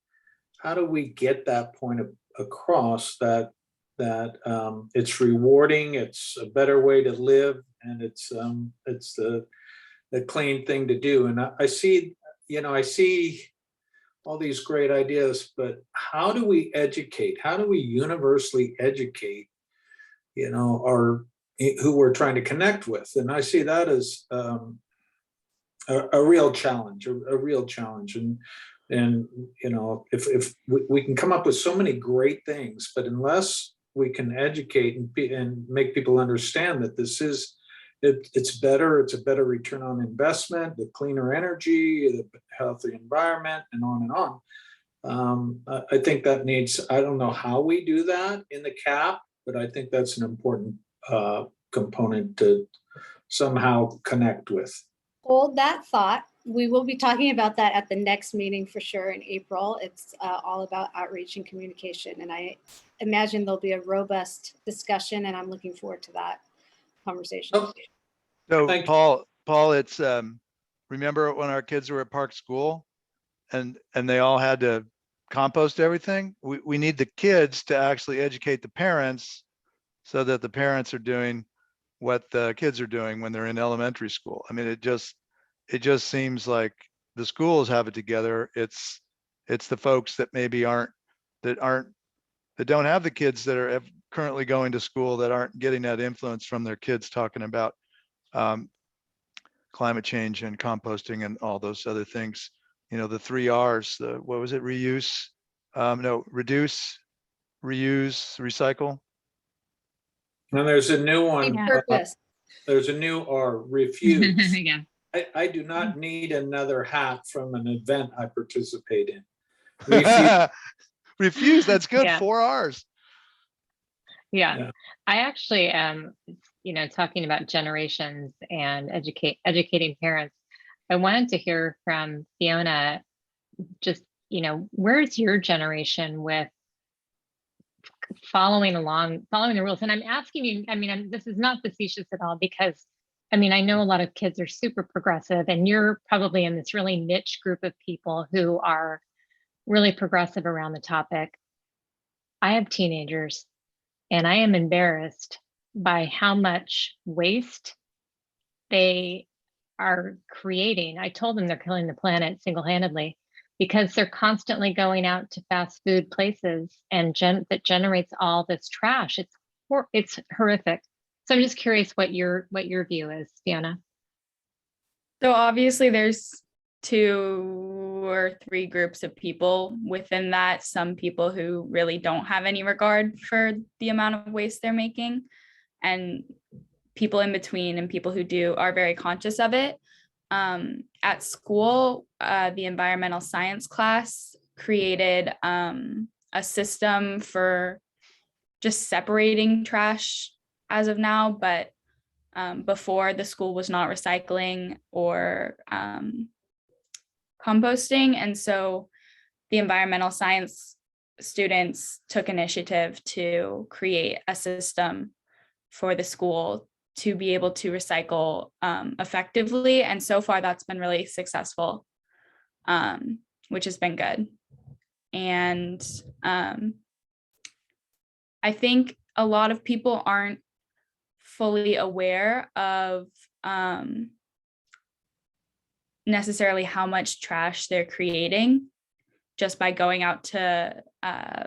get that point across that it's rewarding, it's a better way to live, and it's the clean thing to do. And I see all these great ideas, but how do we educate? How do we universally educate, who we're trying to connect with? And I see that as a real challenge, and if we can come up with so many great things, but unless we can educate and make people understand that this is, it's a better return on investment, the cleaner energy, the healthy environment, and on and on. I think that needs, I don't know how we do that in the CAP, but I think that's an important component to somehow connect with. Hold that thought. We will be talking about that at the next meeting for sure in April. It's all about outreach and communication, and I imagine there'll be a robust discussion, and I'm looking forward to that conversation. So Paul, it's remember when our kids were at Park School and they all had to compost everything? We need the kids to actually educate the parents so that the parents are doing what the kids are doing when they're in elementary school. I mean, it just seems like the schools have it together. It's the folks that maybe that don't have the kids that are currently going to school that aren't getting that influence from their kids talking about climate change and composting and all those other things. The 3 R's, what was it? Reuse, no, reduce, reuse, recycle. And there's a new one. Purpose. There's a new R, refuse. Yeah. I do not need another hat from an event I participate in. Refuse, that's good. Yeah. 4 R's. Yeah. I actually am, talking about generations and educating parents. I wanted to hear from Fiona, just, where's your generation with following the rules? And I'm asking you, this is not facetious at all, because I know a lot of kids are super progressive, and you're probably in this really niche group of people who are really progressive around the topic. I have teenagers, and I am embarrassed by how much waste they are creating. I told them they're killing the planet single-handedly because they're constantly going out to fast food places and that generates all this trash. It's it's horrific. So I'm just curious what your view is, Fiona. So obviously there's 2 or 3 groups of people within that. Some people who really don't have any regard for the amount of waste they're making, and people in between, and people who do are very conscious of it. At school, the environmental science class created a system for just separating trash as of now, but before, the school was not recycling or composting. And so the environmental science students took initiative to create a system for the school to be able to recycle effectively. And so far that's been really successful, which has been good. And I think a lot of people aren't fully aware of necessarily how much trash they're creating just by going out to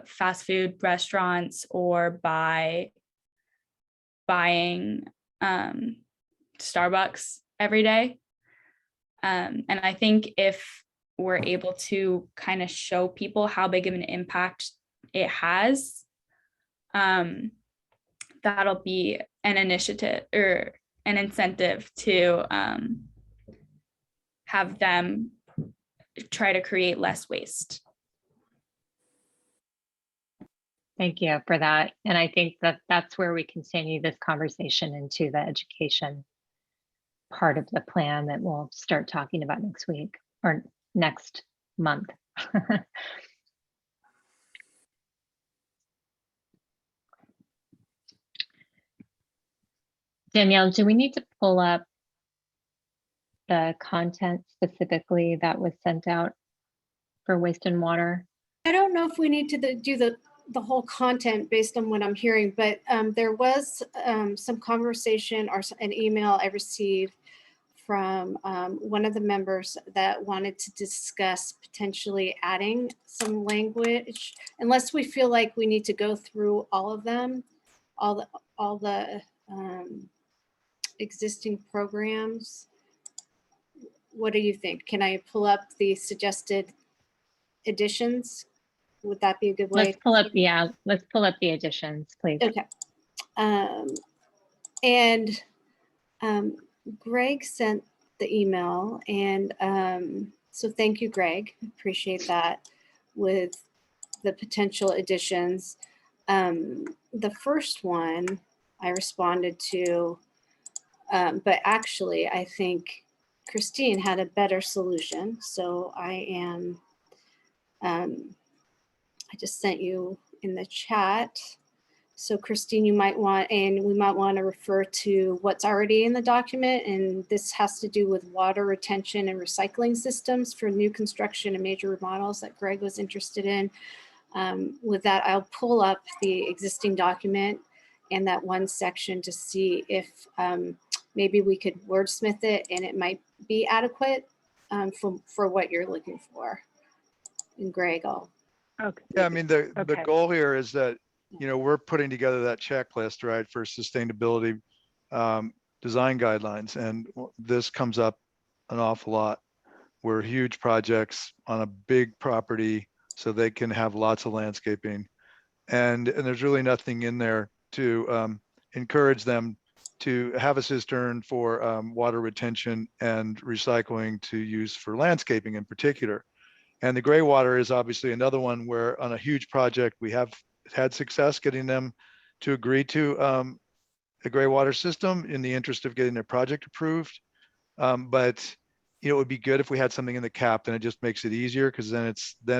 fast food restaurants or by buying Starbucks every day. And I think if we're able to kind of show people how big of an impact it has, that'll be an initiative or an incentive to have them try to create less waste. Thank you for that. And I think that that's where we continue this conversation into the education part of the plan that we'll start talking about next week or next month. Danielle, do we need to pull up the content specifically that was sent out for waste and water? I don't know if we need to do the whole content based on what I'm hearing, but there was some conversation or an email I received from one of the members that wanted to discuss potentially adding some language, unless we feel like we need to go through all of them, all the existing programs. What do you think? Can I pull up the suggested additions? Would that be a good way? Let's pull up, yeah, let's pull up the additions, please. Okay. Greg sent the email, and so thank you, Greg. Appreciate that with the potential additions. The first one I responded to, but actually I think Christine had a better solution. So I just sent you in the chat. So Christine, you might want, and we might want to refer to what's already in the document. And this has to do with water retention and recycling systems for new construction and major remodels that Greg was interested in. With that, I'll pull up the existing document and that one section to see if maybe we could wordsmith it and it might be adequate for what you're looking for. And Greg, Okay. Yeah, I mean, the Okay. goal here is that, you know, we're putting together that checklist, right, for sustainability design guidelines. And this comes up an awful lot. We're huge projects on a big property, so they can have lots of landscaping. And there's really nothing in there to encourage them to have a cistern for water retention and recycling to use for landscaping in particular. And the gray water is obviously another one where on a huge project, we have had success getting them to agree to a gray water system in the interest of getting their project approved. But you know, it would be good if we had something in the cap, then it just makes it easier, because then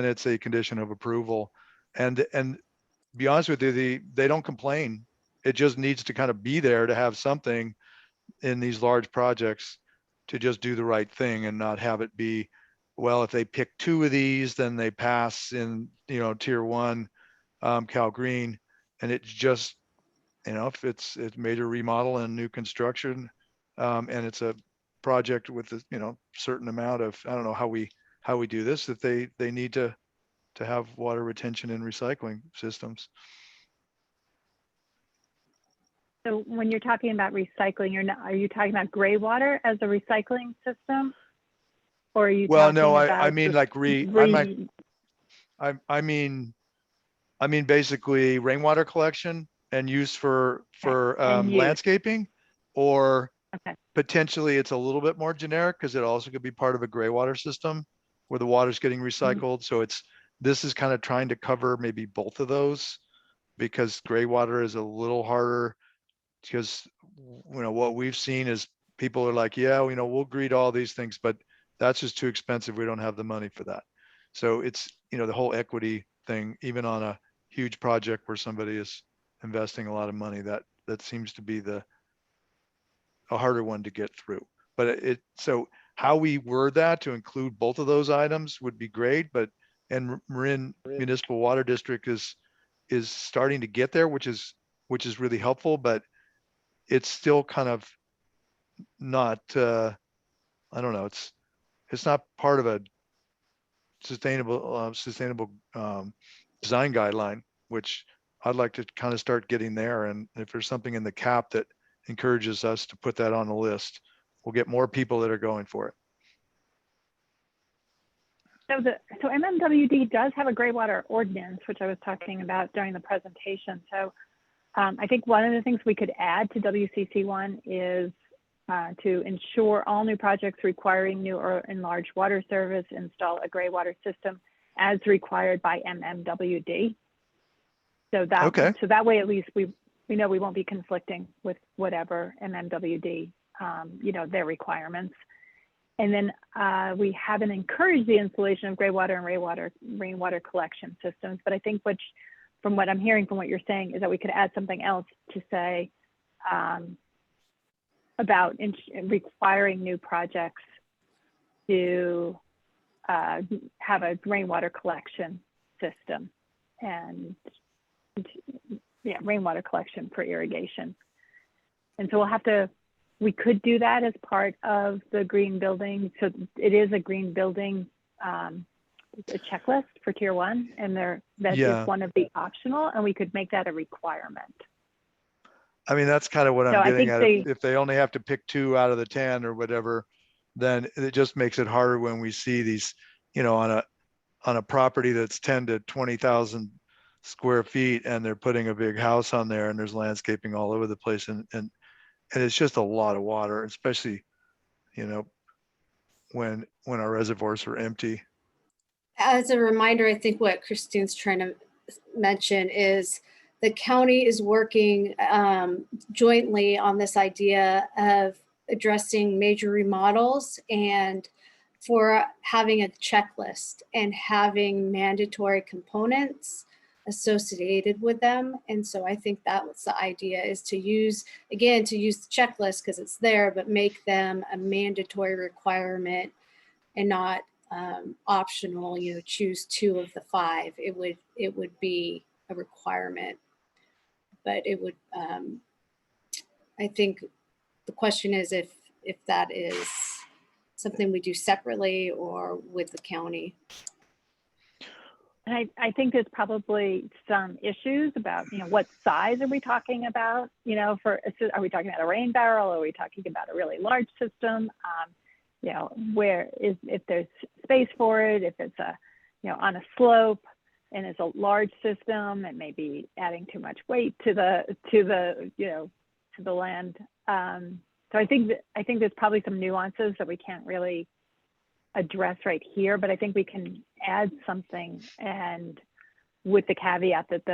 it's a condition of approval. And be honest with you, they don't complain. It just needs to kind of be there to have something in these large projects to just do the right thing and not have it be, well, if they pick 2 of these, then they pass in, you know, tier 1 Cal Green. And it's just, you know, if it's major remodel and new construction, and it's a project with a, you know, certain amount of, I don't know how we do this, that they need to have water retention and recycling systems. So when you're talking about recycling, are you talking about gray water as a recycling system? Or are you Well, talking no, about I mean like I mean basically rainwater collection and use for and use. landscaping, or Okay. potentially it's a little bit more generic because it also could be part of a gray water system where the water's getting recycled. So this is kind of trying to cover maybe both of those, because gray water is a little harder, because what we've seen is people are like, yeah, we'll agree to all these things, but that's just too expensive. We don't have the money for that. So it's, the whole equity thing, even on a huge project where somebody is investing a lot of money, that seems to be a harder one to get through. But so how we word that to include both of those items would be great. But, and Marin Municipal Water District is starting to get there, which is really helpful, but it's still kind of not, I don't know, it's not part of a sustainable design guideline, which I'd like to kind of start getting there. And if there's something in the cap that encourages us to put that on the list, we'll get more people that are going for it. So MMWD does have a gray water ordinance, which I was talking about during the presentation. So I think one of the things we could add to WCC1 is to ensure all new projects requiring new or enlarged water service install a gray water system as required by MMWD. So that way, at least we know we won't be conflicting with whatever MMWD, their requirements. And then we haven't encouraged the installation of gray water and rainwater collection systems. But I think from what I'm hearing from what you're saying is that we could add something else to say about requiring new projects to have a rainwater collection system and rainwater collection for irrigation. And so we could do that as part of the green building. So it is a green building a checklist for tier 1, and that is one of the optional, and we could make that a requirement. I mean, that's kind of what I'm getting at. If they only have to pick 2 out of the 10 or whatever, then it just makes it harder when we see these, on a property that's 10 to 20,000 square feet, and they're putting a big house on there, and there's landscaping all over the place, and it's just a lot of water, especially, when our reservoirs are empty. As a reminder, I think what Christine's trying to mention is the county is working jointly on this idea of addressing major remodels and for having a checklist and having mandatory components associated with them. And so I think that was the idea, is to use the checklist because it's there, but make them a mandatory requirement and not optional, choose 2 of the 5. It would be a requirement, but it would, I think the question is if that is something we do separately or with the county. And I think there's probably some issues about, what size are we talking about? Are we talking about a rain barrel? Are we talking about a really large system? If there's space for it, if it's on a slope and it's a large system, it may be adding too much weight to the land. So I think there's probably some nuances that we can't really address right here, but I think we can add something, and with the caveat that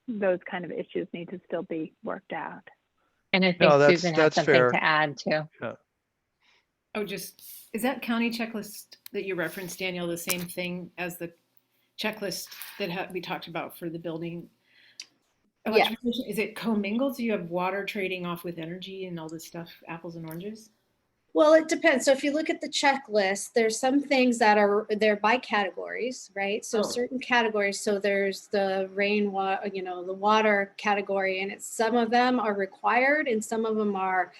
those kind of issues need to still be worked out. And I think Susan has something fair to add too. Yeah. Oh, is that county checklist that you referenced, Daniel, the same thing as the checklist that we talked about for the building? Yeah. Is it commingled? So you have water trading off with energy and all this stuff, apples and oranges? Well, it depends. So if you look at the checklist, there's some things that are there by categories, right? So certain categories. So there's the rainwater, the water category, and some of them are required and some of them are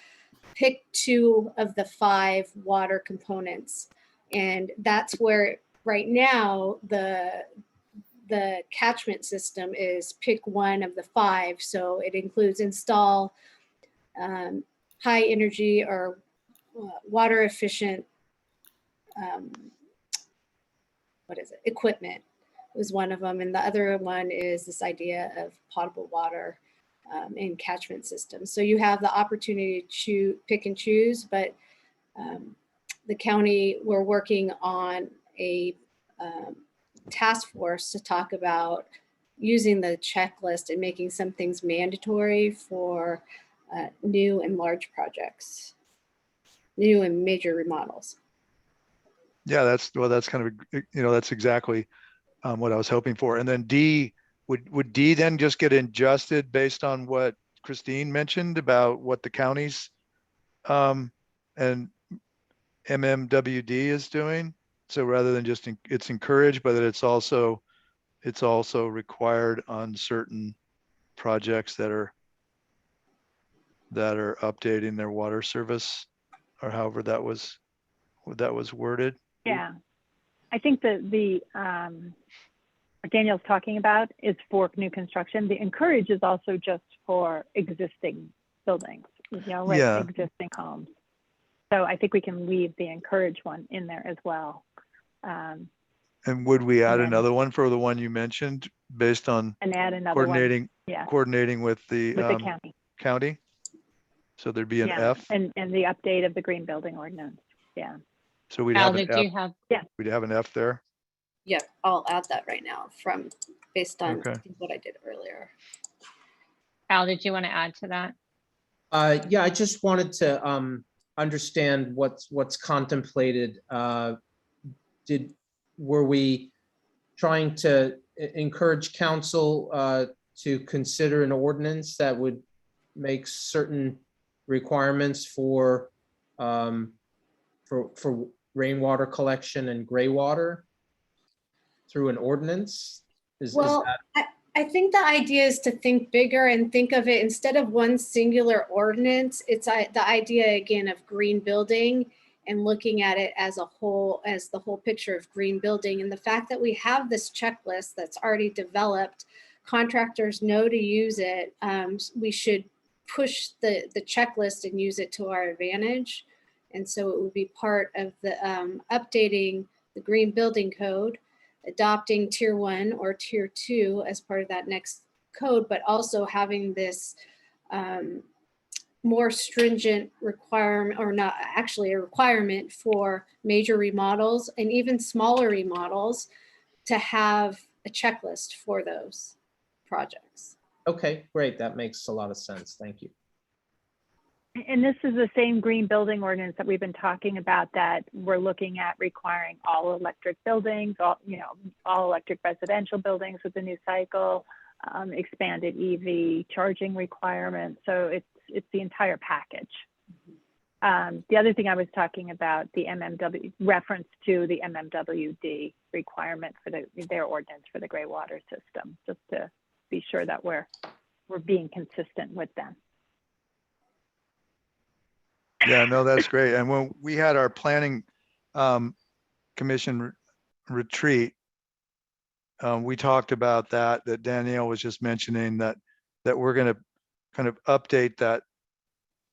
pick 2 of the 5 water components. And that's where right now the catchment system is pick one of the 5. So it includes install high energy or water efficient, equipment was one of them. And the other one is this idea of potable water in catchment systems. So you have the opportunity to pick and choose, but the county, we're working on a task force to talk about using the checklist and making some things mandatory for new and large projects, new and major remodels. Yeah, that's kind of, that's exactly what I was hoping for. And then D, would D then just get adjusted based on what Christine mentioned about what the counties and MMWD is doing? So rather than just it's encouraged, but it's also required on certain projects that are updating their water service, or however that was worded. Yeah, I think that what Daniel's talking about is for new construction. The encourage is also just for existing buildings, right? Yeah. Existing homes. So I think we can leave the encourage one in there as well. And would we add then- another one for the one you mentioned based on And add another coordinating one. Yeah, coordinating with the county. county? So there'd be an Yeah, F. and the update of the green building ordinance. Yeah. So we'd Al, have an did you F. have, We'd have an F there. Yeah, I'll add that right now based on Okay. what I did earlier. Al, did you want to add to that? Yeah, I just wanted to understand what's contemplated. Were we trying to encourage council to consider an ordinance that would make certain requirements for rainwater collection and gray water through an ordinance? Is Well, that I think the idea is to think bigger and think of it instead of one singular ordinance. It's the idea again of green building and looking at it as a whole, as the whole picture of green building. And the fact that we have this checklist that's already developed, contractors know to use it. We should push the checklist and use it to our advantage. And so it would be part of the updating the green building code, adopting tier 1 or tier 2 as part of that next code, but also having this more stringent requirement, or not actually a requirement for major remodels and even smaller remodels to have a checklist for those projects. okay? Great, that makes a lot of sense. Thank you. And this is the same green building ordinance that we've been talking about, that we're looking at requiring all electric buildings, all electric residential buildings with the new cycle, expanded EV charging requirements. So it's the entire package. The other thing I was talking about, the MMW reference to the MMWD requirement for their ordinance for the gray water system, just to be sure that we're being consistent with them. Yeah, no, that's great. And when we had our planning commission retreat, we talked about that Danielle was just mentioning, that we're going to kind of update that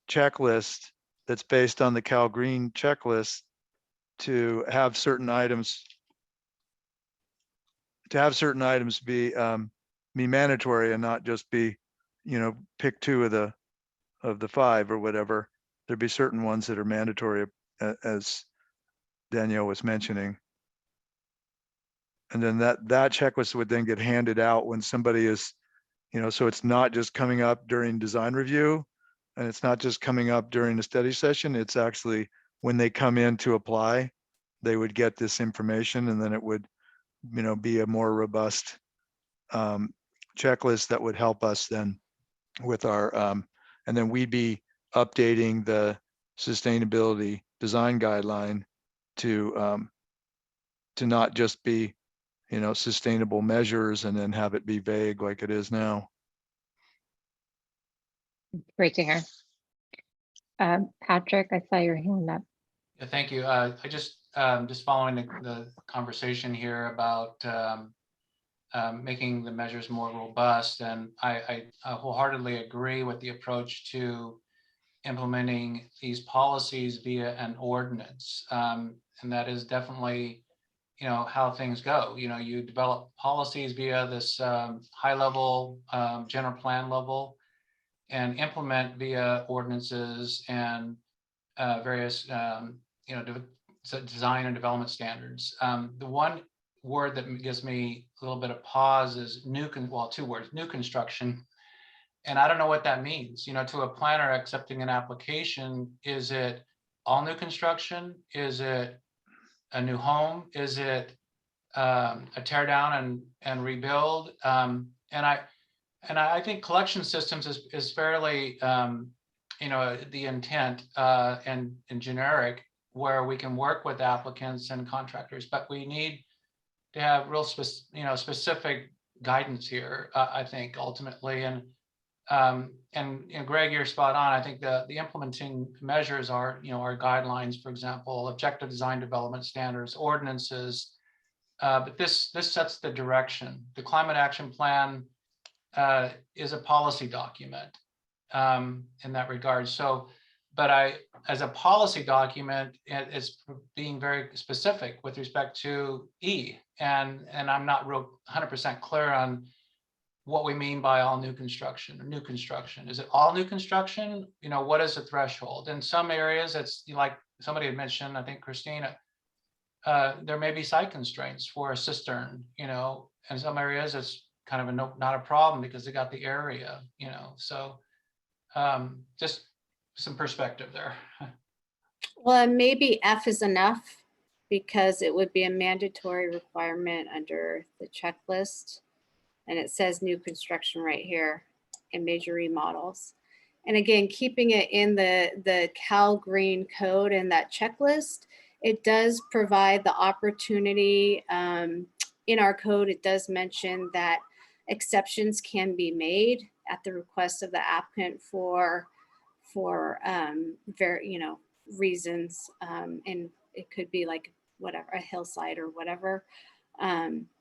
checklist that's based on the Cal Green checklist to have certain items be mandatory and not just be, pick 2 of the 5 or whatever. There'd be certain ones that are mandatory, as Danielle was mentioning. And then that checklist would then get handed out when somebody is, so it's not just coming up during design review, and it's not just coming up during a study session. It's actually when they come in to apply, they would get this information, and then it would, be a more robust checklist that would help us then with our, and then we'd be updating the sustainability design guideline to not just be, sustainable measures and then have it be vague like it is now. Great to hear. Patrick, I saw your hand up. Yeah, thank you. I just following the conversation here about making the measures more robust. And I wholeheartedly agree with the approach to implementing these policies via an ordinance. And that is definitely, how things go. You develop policies via this high level, general plan level, and implement via ordinances and various, design and development standards. The one word that gives me a little bit of pause is two words, new construction. And I don't know what that means, to a planner accepting an application. Is it all new construction? Is it a new home? Is it a tear down and rebuild? And I think collection systems is fairly, the intent and generic, where we can work with applicants and contractors, but we need to have real specific guidance here, I think, ultimately. And Greg, you're spot on. I think the implementing measures are, our guidelines, for example, objective design development standards, ordinances. But this sets the direction. The climate action plan is a policy document in that regard. So, but as a policy document, it's being very specific with respect to E, and I'm not real 100% clear on what we mean by all new construction or new construction. Is it all new construction? What is the threshold? In some areas, it's like somebody had mentioned, I think Christina, there may be site constraints for a cistern, in some areas it's kind of not a problem because they got the area, so just some perspective there. Well, maybe F is enough because it would be a mandatory requirement under the checklist. And it says new construction right here and major remodels. And again, keeping it in the Cal Green code and that checklist, it does provide the opportunity in our code. It does mention that exceptions can be made at the request of the applicant for reasons, and it could be like whatever, a hillside or whatever.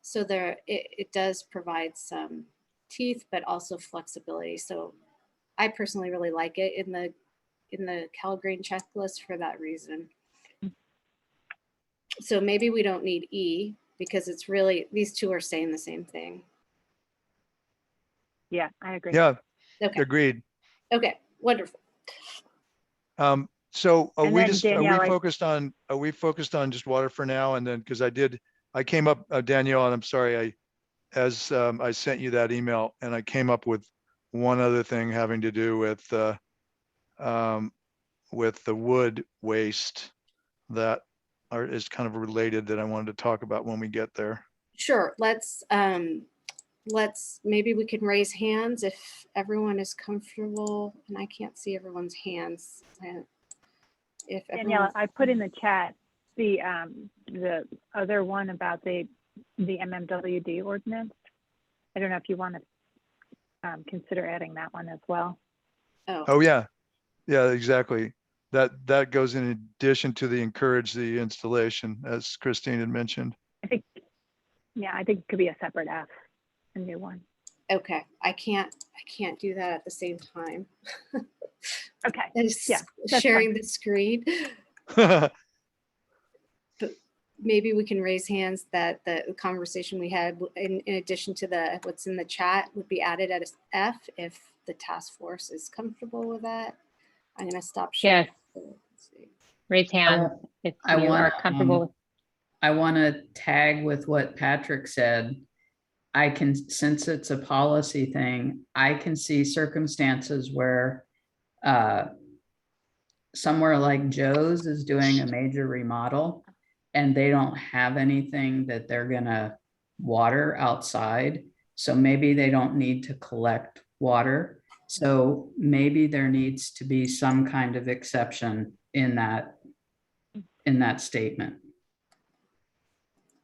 So there, it does provide some teeth, but also flexibility. So I personally really like it in the Cal Green checklist for that reason. So maybe we don't need E because it's really, these two are saying the same thing. Yeah, I agree. Yeah, Okay. agreed. Okay, wonderful. So are And we then just, Danielle, are we focused on just water for now? And then, because I came up, Danielle, and I'm sorry, I sent you that email and I came up with one other thing having to do with the wood waste that is kind of related that I wanted to talk about when we get there. Sure, maybe we can raise hands if everyone is comfortable, and I can't see everyone's hands. If Danielle, I put in the chat the other one about the MMWD ordinance. I don't know if you want to consider adding that one as well. Oh yeah, exactly. That goes in addition to the encourage the installation, as Christine had mentioned. I think it could be a separate F, a new one. Okay, I can't do that at the same time. Okay. Yeah, that's sharing fine. the screen. But maybe we can raise hands that the conversation we had in addition to what's in the chat would be added at F if the task force is comfortable with that. I'm going to stop sharing. Yes. Raise hand if you are comfortable with. I want to tag with what Patrick said. Since it's a policy thing, I can see circumstances where somewhere like Joe's is doing a major remodel and they don't have anything that they're gonna water outside. So maybe they don't need to collect water. So maybe there needs to be some kind of exception in that statement.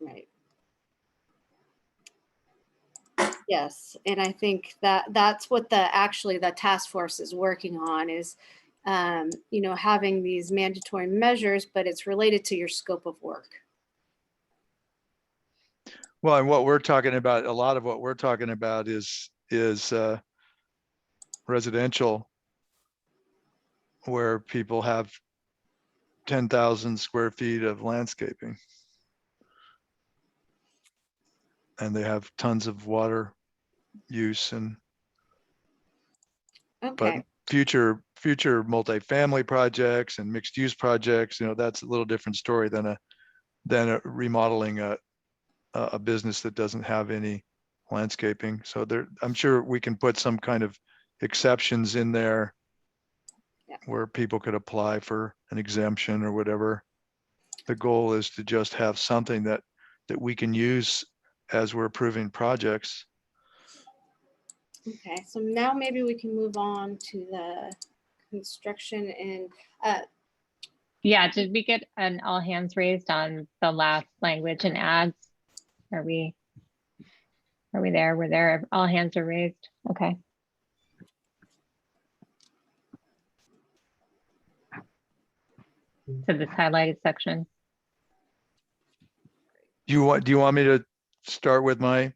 Right. Yes, and I think that's what the task force is working on is, having these mandatory measures, but it's related to your scope of work. Well, and what we're talking about, a lot of what we're talking about is residential, where people have 10,000 square feet of landscaping. And they have tons of water use and, but Okay, future multifamily projects and mixed use projects, you know, that's a little different story than a remodeling a business that doesn't have any landscaping. So there, I'm sure we can put some kind of exceptions in there Yeah. where people could apply for an exemption or whatever. The goal is to just have something that we can use as we're approving projects. okay, so now maybe we can move on to the construction and Yeah, did we get an all hands raised on the last language and ads? Are we there? We're there. All hands are raised. Okay. To this highlighted section. Do you want me to start with my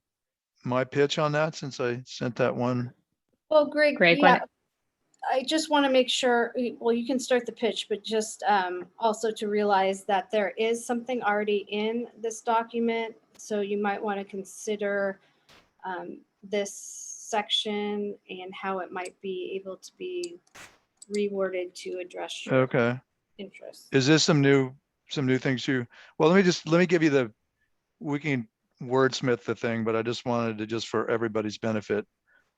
pitch on that, since I sent that one? well, Greg, Greg, yeah, I just want to make sure, well, you can start the pitch, but just also to realize that there is something already in this document. So you might want to consider this section and how it might be able to be reworded to address your Okay. interests. Is this some new things you, well, let me give you we can wordsmith the thing, but I just wanted to, just for everybody's benefit.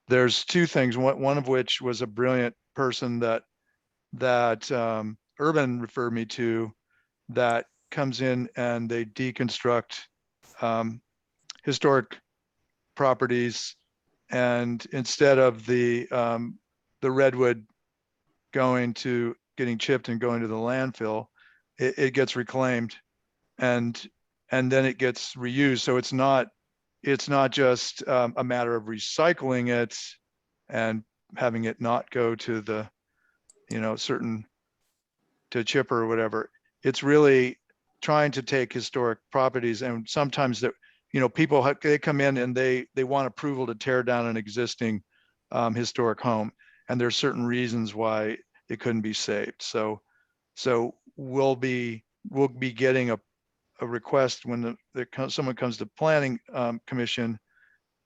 There's two things, one of which was a brilliant person that Urban referred me to, that comes in and they deconstruct historic properties, and instead of the redwood getting chipped and going to the landfill, it gets reclaimed and then it gets reused. So it's not just a matter of recycling it and having it not go to the, you know, to chipper or whatever. It's really trying to take historic properties, and sometimes that, you know, people they come in and they want approval to tear down an existing historic home, and there's certain reasons why it couldn't be saved. So we'll be getting a request when someone comes to planning commission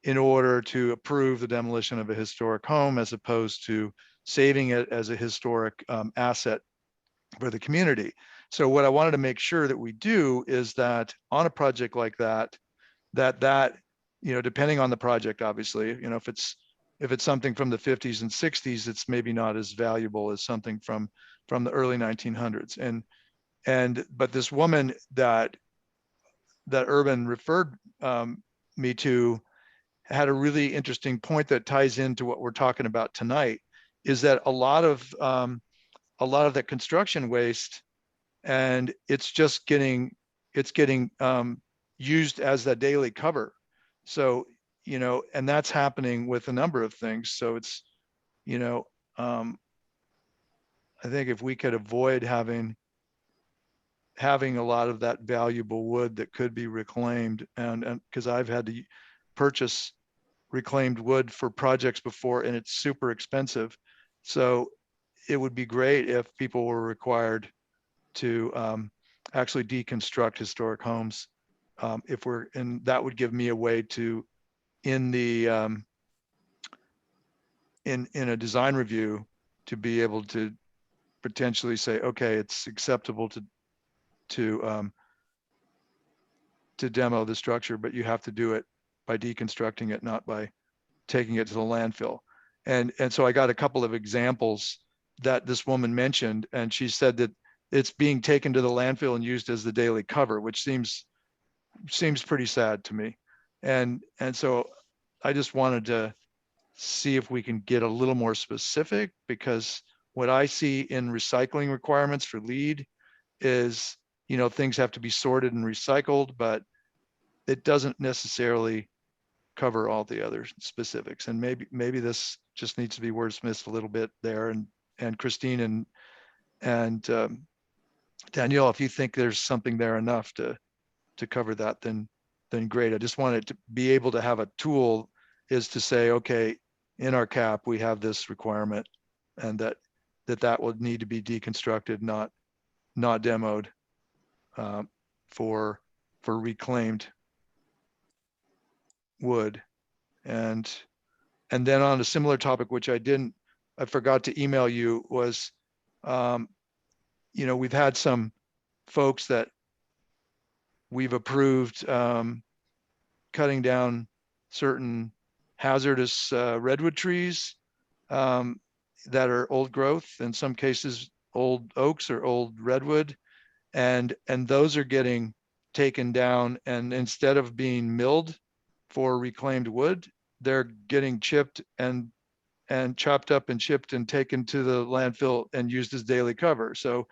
in order to approve the demolition of a historic home, as opposed to saving it as a historic asset for the community. So what I wanted to make sure that we do is that on a project like that, you know, depending on the project, obviously, you know, if it's something from the 50s and 60s, it's maybe not as valuable as something from the early 1900s. But this woman that Urban referred me to had a really interesting point that ties into what we're talking about tonight, is that a lot of the construction waste, and it's getting used as the daily cover. So, you know, and that's happening with a number of things. So it's, you know, I think if we could avoid having a lot of that valuable wood that could be reclaimed, and because I've had to purchase reclaimed wood for projects before, and it's super expensive. So it would be great if people were required to actually deconstruct historic homes. And that would give me a way to, in the in a design review, to be able to potentially say, okay, it's acceptable to demo the structure, but you have to do it by deconstructing it, not by taking it to the landfill. And so I got a couple of examples that this woman mentioned, and she said that it's being taken to the landfill and used as the daily cover, which seems pretty sad to me. And so I just wanted to see if we can get a little more specific, because what I see in recycling requirements for LEED is, you know, things have to be sorted and recycled, but it doesn't necessarily cover all the other specifics. And maybe this just needs to be wordsmithed a little bit there. And Christine and Danielle, if you think there's something there enough to cover that, then then great. I just wanted to be able to have a tool is to say, okay, in our cap, we have this requirement, and that would need to be deconstructed, not demoed for reclaimed wood. And then on a similar topic, which I forgot to email you, was, we've had some folks that we've approved cutting down certain hazardous redwood trees that are old growth, in some cases old oaks or old redwood, and those are getting taken down, and instead of being milled for reclaimed wood, they're getting chipped and chopped up and chipped and taken to the landfill and used as daily cover. So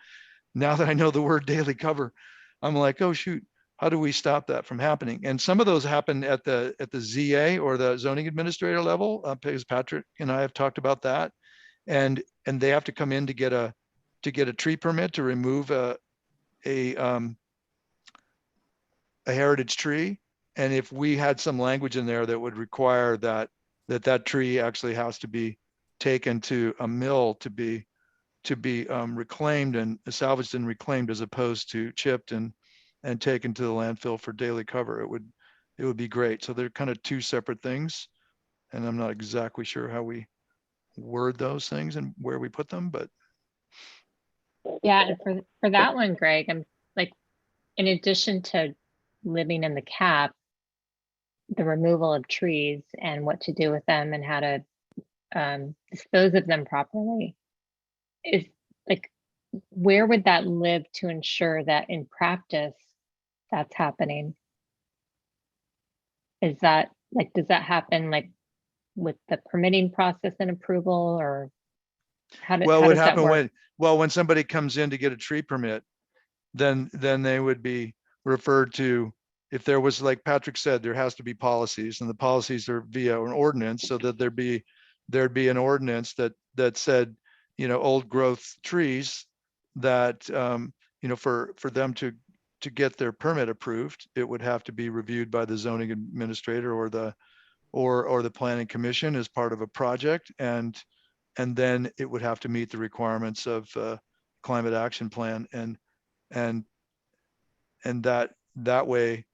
now that I know the word daily cover, I'm like, oh shoot, how do we stop that from happening? And some of those happen at the ZA or the zoning administrator level, because Patrick and I have talked about that, and they have to come in to get a tree permit to remove a heritage tree. And if we had some language in there that would require that tree actually has to be taken to a mill to be reclaimed and salvaged and reclaimed, as opposed to chipped and taken to the landfill for daily cover, it would be great. So they're kind of two separate things, and I'm not exactly sure how we word those things and where we put them, but Yeah, and for that one, Greg, I'm like, in addition to living in the cap, the removal of trees and what to do with them and how to dispose of them properly, is like, where would that live to ensure that in practice that's happening? Is that like, does that happen like with the permitting process and approval, or how well, how what does that happened work? when somebody comes in to get a tree permit, then they would be referred to, if there was, like Patrick said, there has to be policies, and the policies are via an ordinance, so that there'd be an ordinance that said, old growth trees that, for them to get their permit approved, it would have to be reviewed by the zoning administrator or the planning commission as part of a project. And then it would have to meet the requirements of climate action plan. And that way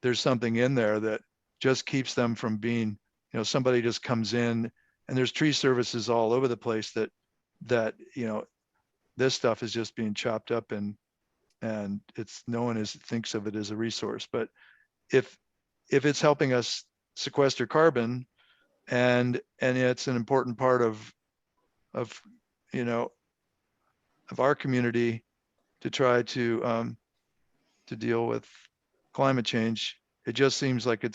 there's something in there that just keeps them from being, somebody just comes in, and there's tree services all over the place that this stuff is just being chopped up, and it's, no one thinks of it as a resource. But if it's helping us sequester carbon, and it's an important part of our community to try to deal with climate change, it just seems like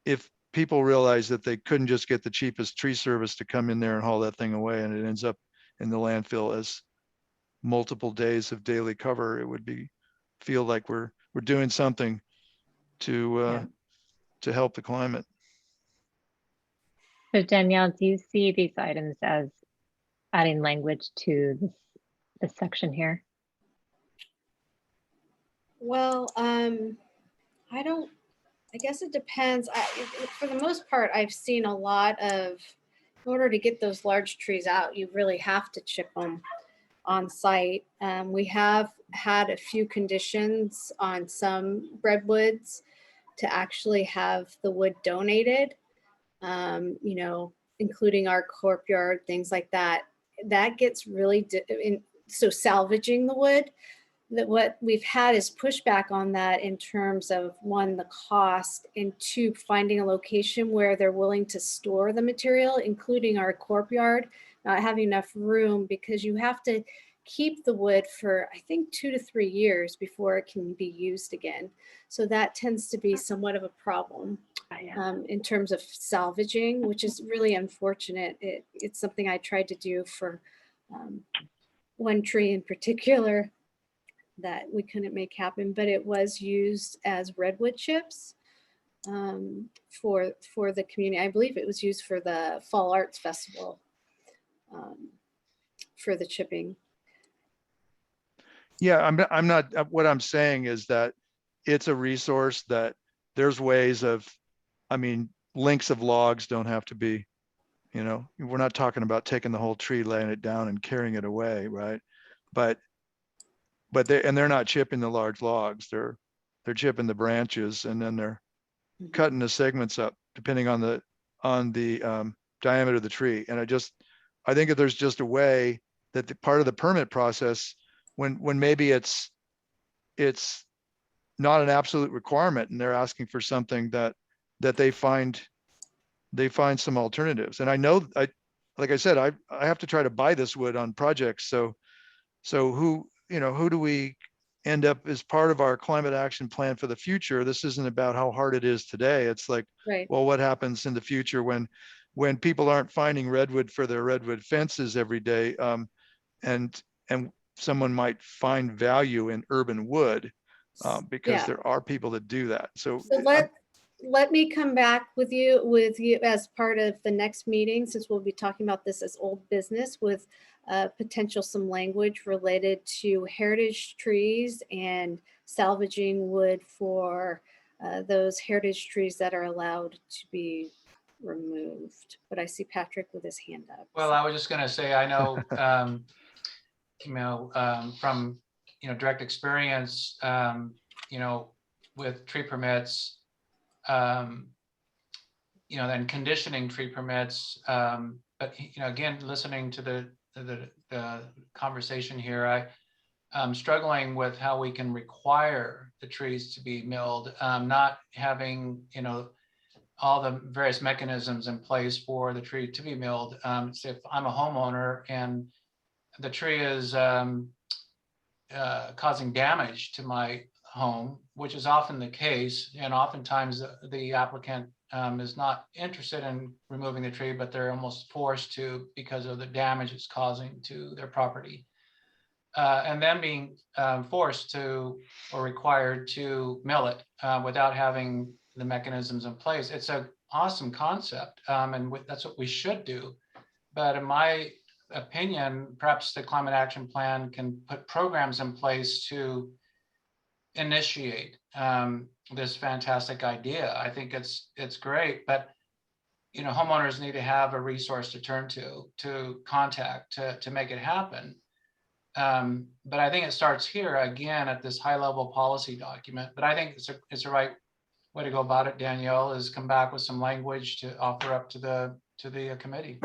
if people realize that they couldn't just get the cheapest tree service to come in there and haul that thing away, and it ends up in the landfill as multiple days of daily cover, it would feel like we're doing something to help the climate. So Danielle, do you see these items as adding language to this section here? Well, I guess it depends. For the most part, I've seen a lot of, in order to get those large trees out, you really have to chip them on site. We have had a few conditions on some redwoods to actually have the wood donated, including our corp yard, things like that. That gets really, so salvaging the wood, that what we've had is pushback on that in terms of, one, the cost, and two, finding a location where they're willing to store the material, including our corp yard, not having enough room, because you have to keep the wood for, I think, 2 to 3 years before it can be used again. So that tends to be somewhat of a problem in terms of salvaging, which is really unfortunate. It's something I tried to do for one tree in particular that we couldn't make happen, but it was used as redwood chips for the community. I believe it was used for the Fall Arts Festival for the chipping. Yeah, I'm not, what I'm saying is that it's a resource that there's ways of, I mean, links of logs don't have to be, you know, we're not talking about taking the whole tree, laying it down and carrying it away, right? But they're not chipping the large logs. They're chipping the branches, and then they're cutting the segments up depending on the diameter of the tree. And I think that there's just a way that the part of the permit process, when maybe it's not an absolute requirement and they're asking for something that they find some alternatives. And I know, like I said, I have to try to buy this wood on projects. So who do we end up as part of our climate action plan for the future? This isn't about how hard it is today. It's like, Right. well, what happens in the future when people aren't finding redwood for their redwood fences every day, and someone might find value in urban wood, because Yeah. there are people that do that. So let me come back with you as part of the next meeting, since we'll be talking about this as old business, with potential some language related to heritage trees and salvaging wood for those heritage trees that are allowed to be removed. But I see Patrick with his hand up. Well, I was just going to say, I know, from, direct experience, with tree permits, then conditioning tree permits. But, again, listening to the conversation here, I'm struggling with how we can require the trees to be milled, not having, all the various mechanisms in place for the tree to be milled. So if I'm a homeowner and the tree is causing damage to my home, which is often the case, and oftentimes the applicant is not interested in removing the tree, but they're almost forced to because of the damage it's causing to their property. And then being forced to or required to mill it without having the mechanisms in place. It's an awesome concept, and that's what we should do. But in my opinion, perhaps the climate action plan can put programs in place to initiate this fantastic idea. I think it's great, but homeowners need to have a resource to turn to contact to make it happen. But I think it starts here again at this high level policy document. But I think it's the right way to go about it, Danielle, is come back with some language to offer up to the committee.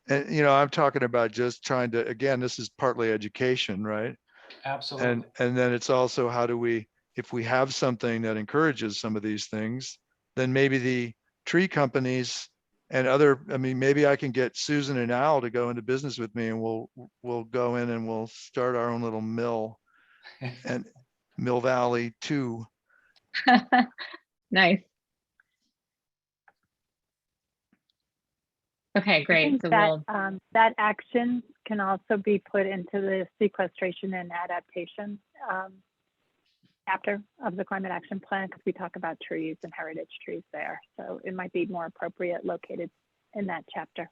And I'm talking about just trying to, again, this is partly education, right? Absolutely. And then it's also, how do we, if we have something that encourages some of these things, then maybe the tree companies and maybe I can get Susan and Al to go into business with me, and we'll go in and we'll start our own little mill, and Mill Valley 2. Nice. Okay, I great. think So that that action can also be put into the sequestration and adaptation chapter of the climate action plan, because we talk about trees and heritage trees there. So it might be more appropriate located in that chapter.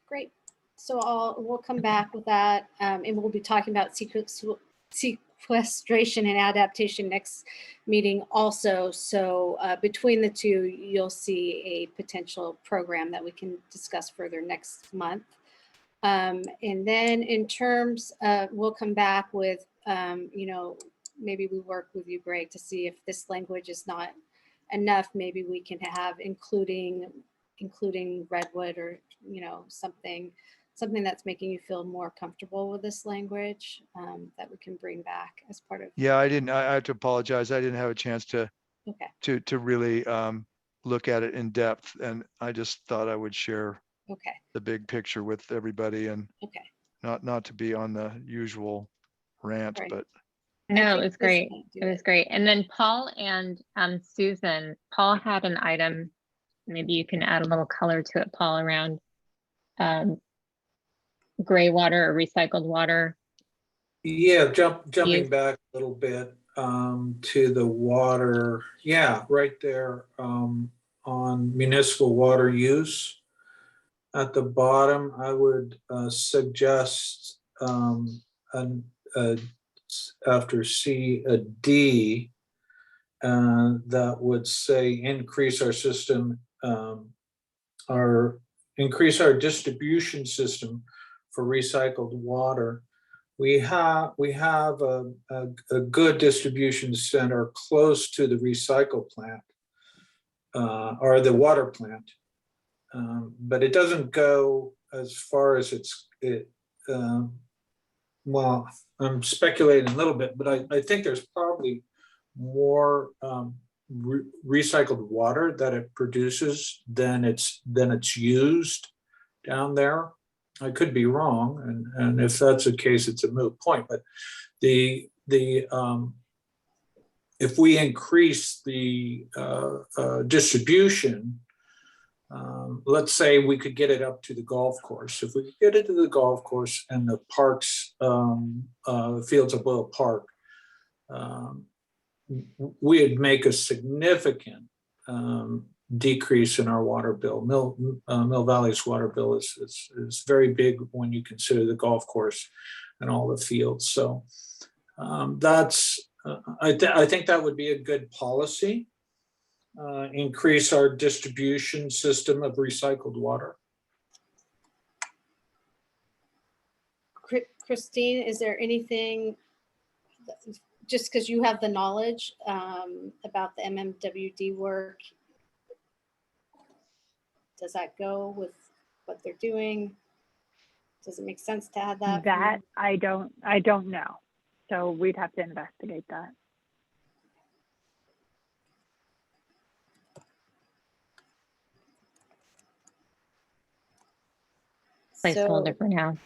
Great. So we'll come back with that, and we'll be talking about sequestration and adaptation next meeting also. So between the two, you'll see a potential program that we can discuss further next month. And then in terms of, we'll come back with, maybe we work with you, Greg, to see if this language is not enough. Maybe we can have including redwood, or something that's making you feel more comfortable with this language, that we can bring back as part of. Yeah, I have to apologize. I didn't have a chance to really look at it in depth, and I just thought I would share the big picture with everybody, and not to be on the usual rant, but no, it was great. It was great. And then Paul and Susan, Paul had an item, maybe you can add a little color to it, Paul, around gray water or recycled water. Yeah, jumping back a little bit to the water. Yeah, right there on municipal water use. at the bottom, I would suggest after C, a D that would say increase our system, increase our distribution system for recycled water. We have a good distribution center close to the recycle plant or the water plant, but it doesn't go as far as well, I'm speculating a little bit, but I think there's probably more recycled water that it produces than it's used down there. I could be wrong, and if that's the case, it's a moot point. But if we increase the distribution, let's say we could get it up to the golf course. If we could get it to the golf course and the parks, Fields of Willow Park, we'd make a significant decrease in our water bill. Mill Valley's water bill is very big when you consider the golf course and all the fields. So that's I think that would be a good policy. Increase our distribution system of recycled water. Christine, is there anything, just because you have the knowledge about the MMWD work, does that go with what they're doing? Does it make sense to add that? That I don't know. So we'd have to investigate that. Placeholder for now.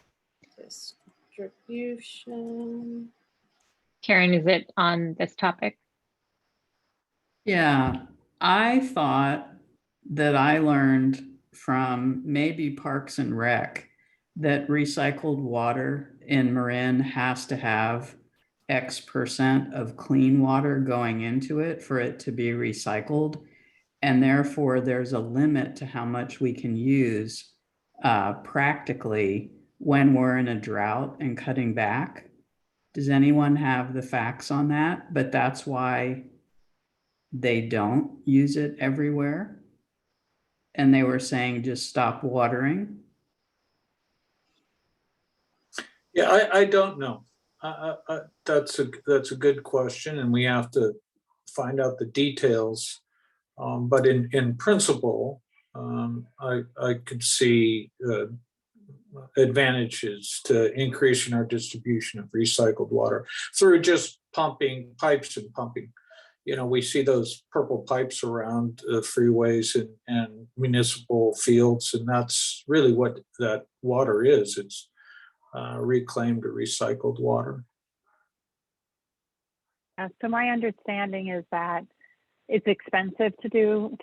Distribution. Karen, is it on this topic? Yeah, I thought that I learned from maybe Parks and Rec that recycled water in Marin has to have X% of clean water going into it for it to be recycled. And therefore, there's a limit to how much we can use practically when we're in a drought and cutting back. Does anyone have the facts on that? But that's why they don't use it everywhere. And they were saying just stop watering. Yeah, I don't know. That's a good question, and we have to find out the details. But in principle, I could see advantages to increasing our distribution of recycled water through just pumping pipes and pumping. You know, we see those purple pipes around freeways and municipal fields, and that's really what that water is. It's reclaimed or recycled water. So my understanding is that it's expensive to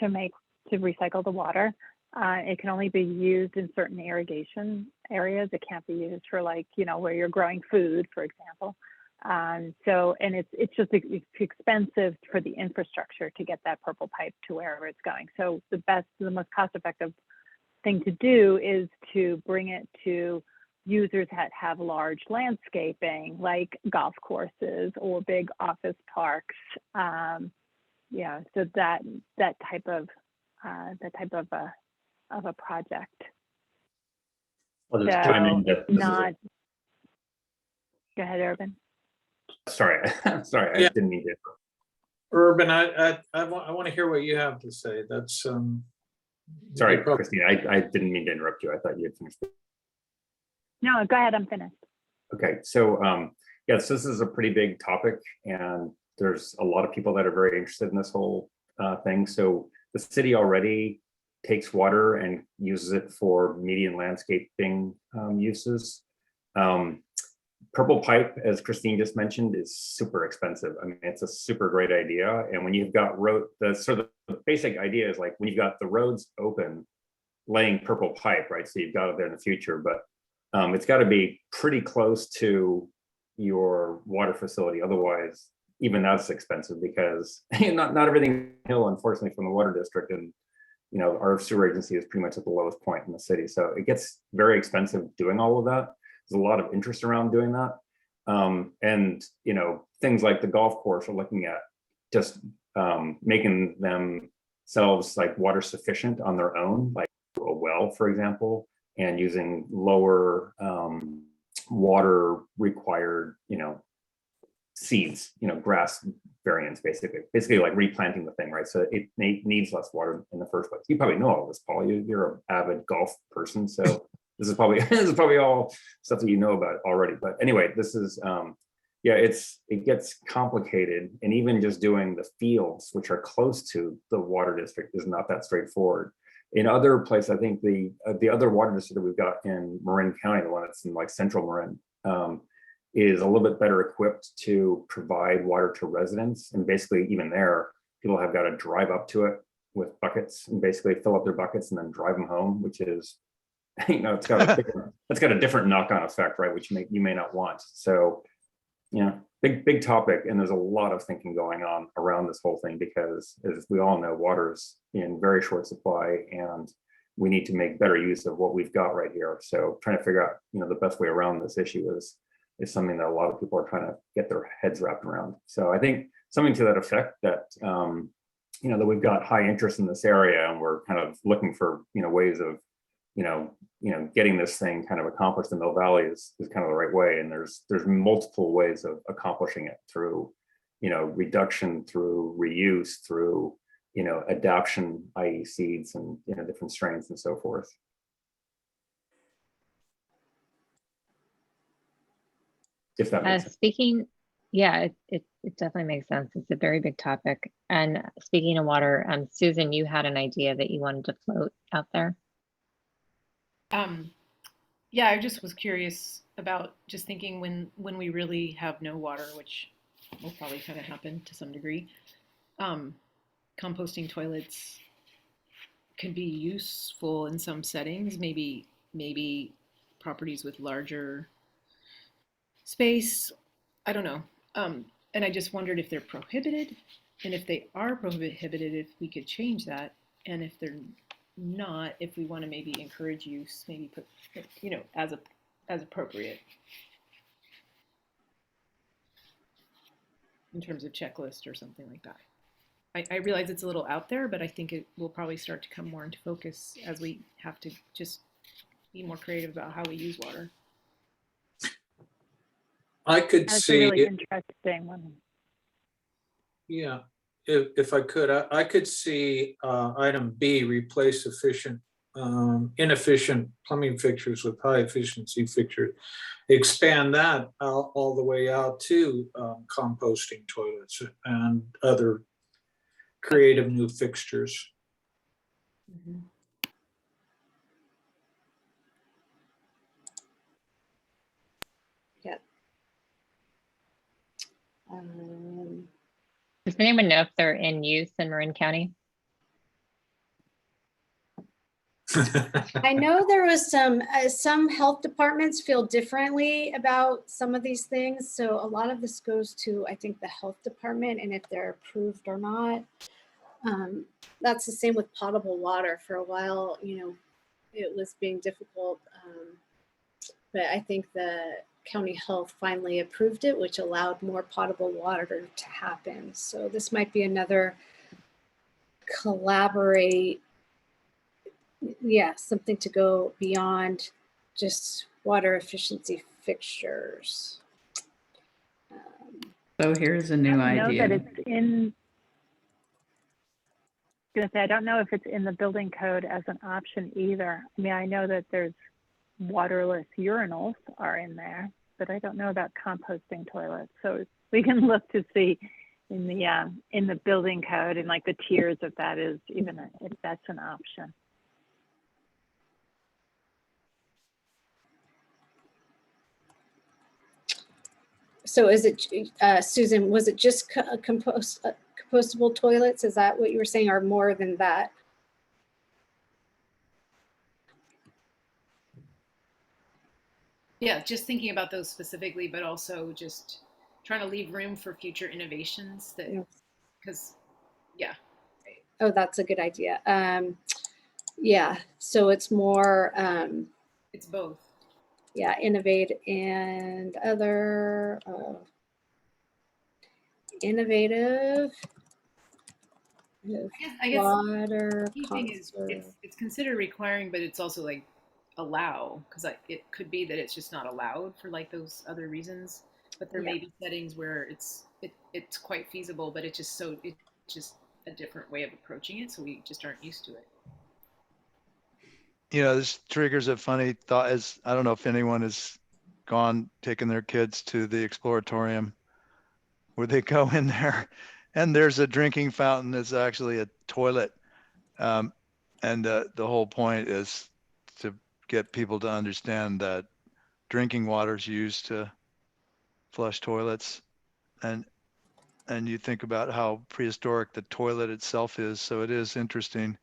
recycle the water. It can only be used in certain irrigation areas. It can't be used for, like, you know, where you're growing food, for example. And it's just expensive for the infrastructure to get that purple pipe to wherever it's going. So the most cost-effective thing to do is to bring it to users that have large landscaping, like golf courses or big office parks. Yeah, so that type of a project. Well, So there's timing that not. Go ahead, Urban. Sorry, sorry, Yeah. I didn't mean to. Urban, I want to hear what you have to say. That's Sorry, Christine, I didn't mean to interrupt you. I thought you had finished. No, go ahead. I'm finished. Okay, so yes, this is a pretty big topic, and there's a lot of people that are very interested in this whole thing. So the city already takes water and uses it for median landscaping uses. Purple pipe, as Christine just mentioned, is super expensive. I mean, it's a super great idea. And when you've got the basic idea is, like, when you've got the roads open, laying purple pipe, right? So you've got it there in the future, but it's got to be pretty close to your water facility. Otherwise, even that's expensive, because not everything hill, unfortunately, from the water district. And you know, our sewer agency is pretty much at the lowest point in the city. So it gets very expensive doing all of that. There's a lot of interest around doing that. And, you know, things like the golf course are looking at just making themselves like water sufficient on their own, like a well, for example, and using lower water required, you know, seeds, you know, grass variants, basically like replanting the thing, right? So it needs less water in the first place. You probably know all this, Paul. You're an avid golf person, so this is probably all stuff that you know about already. But anyway, this is yeah, it gets complicated, and even just doing the fields, which are close to the water district, is not that straightforward. In other places, I think the other water district that we've got in Marin County, the one that's in like central Marin, is a little bit better equipped to provide water to residents. And basically, even there, people have got to drive up to it with buckets and basically fill up their buckets and then drive them home, which is, you know, it's got a different knock-on effect, right? Which you may not want. So, you know, big topic, and there's a lot of thinking going on around this whole thing because, as we all know, water's in very short supply, and we need to make better use of what we've got right here. So, trying to figure out, you know, the best way around this issue is something that a lot of people are trying to get their heads wrapped around. So, I think something to that effect that you know, that we've got high interest in this area, and we're kind of looking for, you know, ways of getting this thing kind of accomplished in Mill Valley is kind of the right way. And there's multiple ways of accomplishing it through, you know, reduction, through reuse, through, you know, adaption, i.e. seeds and, you know, different strains and so forth. If that makes sense. Speaking, yeah, it definitely makes sense. It's a very big topic. And speaking of water, Susan, you had an idea that you wanted to float out there. Yeah, I just was curious about just thinking when we really have no water, which will probably kind of happen to some degree, composting toilets could be useful in some settings, maybe properties with larger space. I don't know. And I just wondered if they're prohibited, and if they are prohibited, if we could change that, and if they're not, if we want to maybe encourage use, maybe put, you know, as appropriate in terms of checklist or something like that. I realize it's a little out there, but I think it will probably start to come more into focus as we have to just be more creative about how we use water. I could That's see a really it. interesting one. Yeah, if I could, I could see item B, replace inefficient plumbing fixtures with high efficiency fixtures. Expand that all the way out to composting toilets and other creative new fixtures. Mm-hmm. Yep. Does anyone know if they're in use in Marin County? I know there was some health departments feel differently about some of these things. So a lot of this goes to, I think, the health department and if they're approved or not. That's the same with potable water. For a while, you know, it was being difficult. But I think the county health finally approved it, which allowed more potable water to happen. So this might be another collaborate. Yeah, something to go beyond just water efficiency fixtures. So here's a new I know idea. that it's in, I was gonna say, I don't know if it's in the building code as an option either. I mean, I know that there's waterless urinals are in there, but I don't know about composting toilets. So we can look to see in the building code and like the tiers if that is even if that's an option. So is it, Susan, was it just compostable toilets? Is that what you were saying, or more than that? Yeah, just thinking about those specifically, but also just trying to leave room for future innovations that, because, yeah. Oh, that's a good idea. Yeah, so it's more, It's both. yeah, innovate and other, innovative. I guess Water. key thing is it's considered requiring, but it's also like allow, because it could be that it's just not allowed for like those other reasons. But there may be settings where it's quite feasible, but it's just a different way of approaching it, so we just aren't used to it. You know, this triggers a funny thought. As I don't know if anyone has taken their kids to the Exploratorium, where they go in there and there's a drinking fountain that's actually a toilet. And the whole point is to get people to understand that drinking water is used to flush toilets. And you think about how prehistoric the toilet itself is. So it is interesting.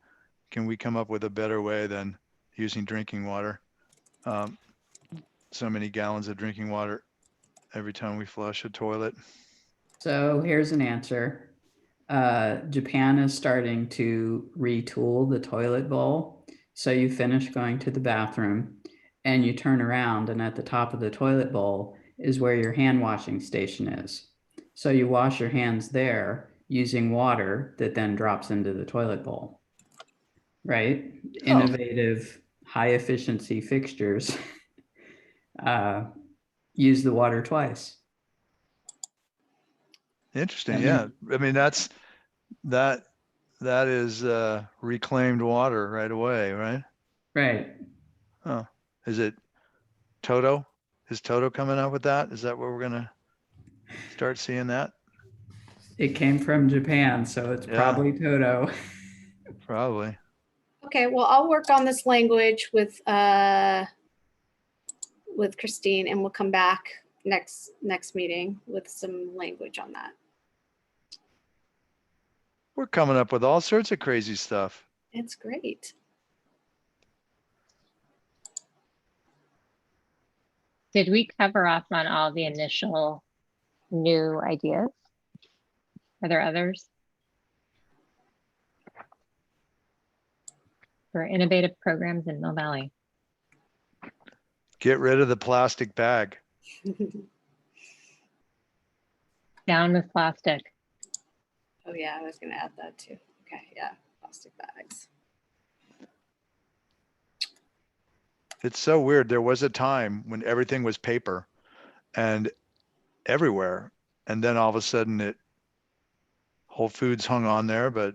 Can we come up with a better way than using drinking water? So many gallons of drinking water every time we flush a toilet. So here's an answer. Japan is starting to retool the toilet bowl. So you finish going to the bathroom and you turn around, and at the top of the toilet bowl is where your hand washing station is. So you wash your hands there using water that then drops into the toilet bowl. Right? Innovative, high efficiency fixtures use the water twice. Interesting. I mean, Yeah. I mean, that is reclaimed water right away, right? Right. Oh, is it Toto? Is Toto coming up with that? Is that where we're gonna start seeing that? It came from Japan, so it's probably Toto. Probably. Okay, well, I'll work on this language with Christine, and we'll come back next meeting with some language on that. We're coming up with all sorts of crazy stuff. It's great. Did we cover off on all the initial new ideas? Are there others? For innovative programs in Mill Valley. Get rid of the plastic bag. Down with plastic. Oh yeah, I was gonna add that too. Okay, yeah, plastic bags. It's so weird. There was a time when everything was paper and everywhere. And then all of a sudden Whole Foods hung on there, but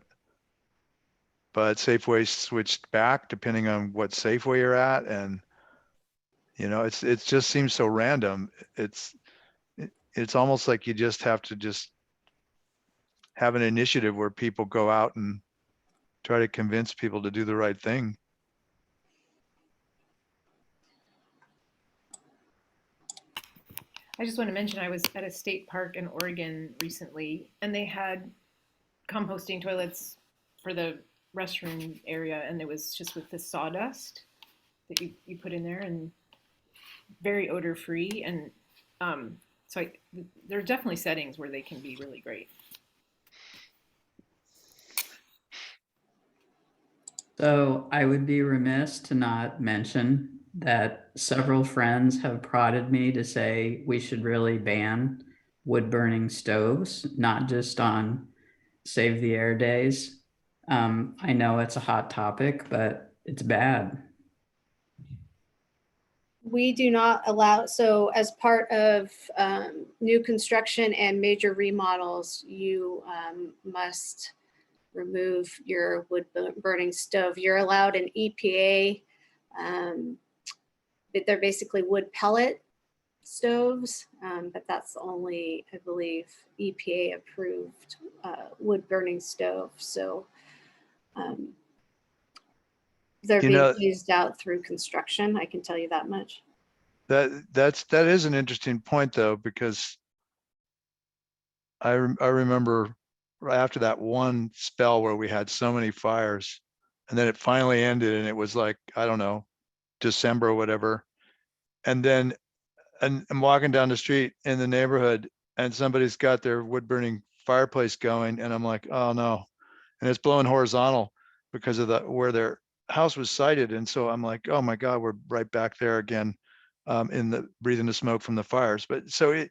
Safeway switched back depending on what Safeway you're at. And, you know, it just seems so random. It's almost like you just have to just have an initiative where people go out and try to convince people to do the right thing. I just want to mention I was at a state park in Oregon recently, and they had composting toilets for the restroom area, and it was just with the sawdust that you put in there, and very odor free. And so there are definitely settings where they can be really great. So I would be remiss to not mention that several friends have prodded me to say we should really ban wood burning stoves, not just on Save the Air days. I know it's a hot topic, but it's bad. We do not allow, so as part of new construction and major remodels, you must remove your wood burning stove. You're allowed an EPA, they're basically wood pellet stoves, but that's the only, I believe, EPA approved wood burning stove. So they're being phased out through construction. I can tell you that much. That is an interesting point though, because I remember right after that one spell where we had so many fires, and then it finally ended, and it was like, I don't know, December or whatever. And then I'm walking down the street in the neighborhood, and somebody's got their wood burning fireplace going, and I'm like, oh no. And it's blowing horizontal because of where house was cited. And so I'm like, oh my God, we're right back there again, in the breathing the smoke from the fires. But so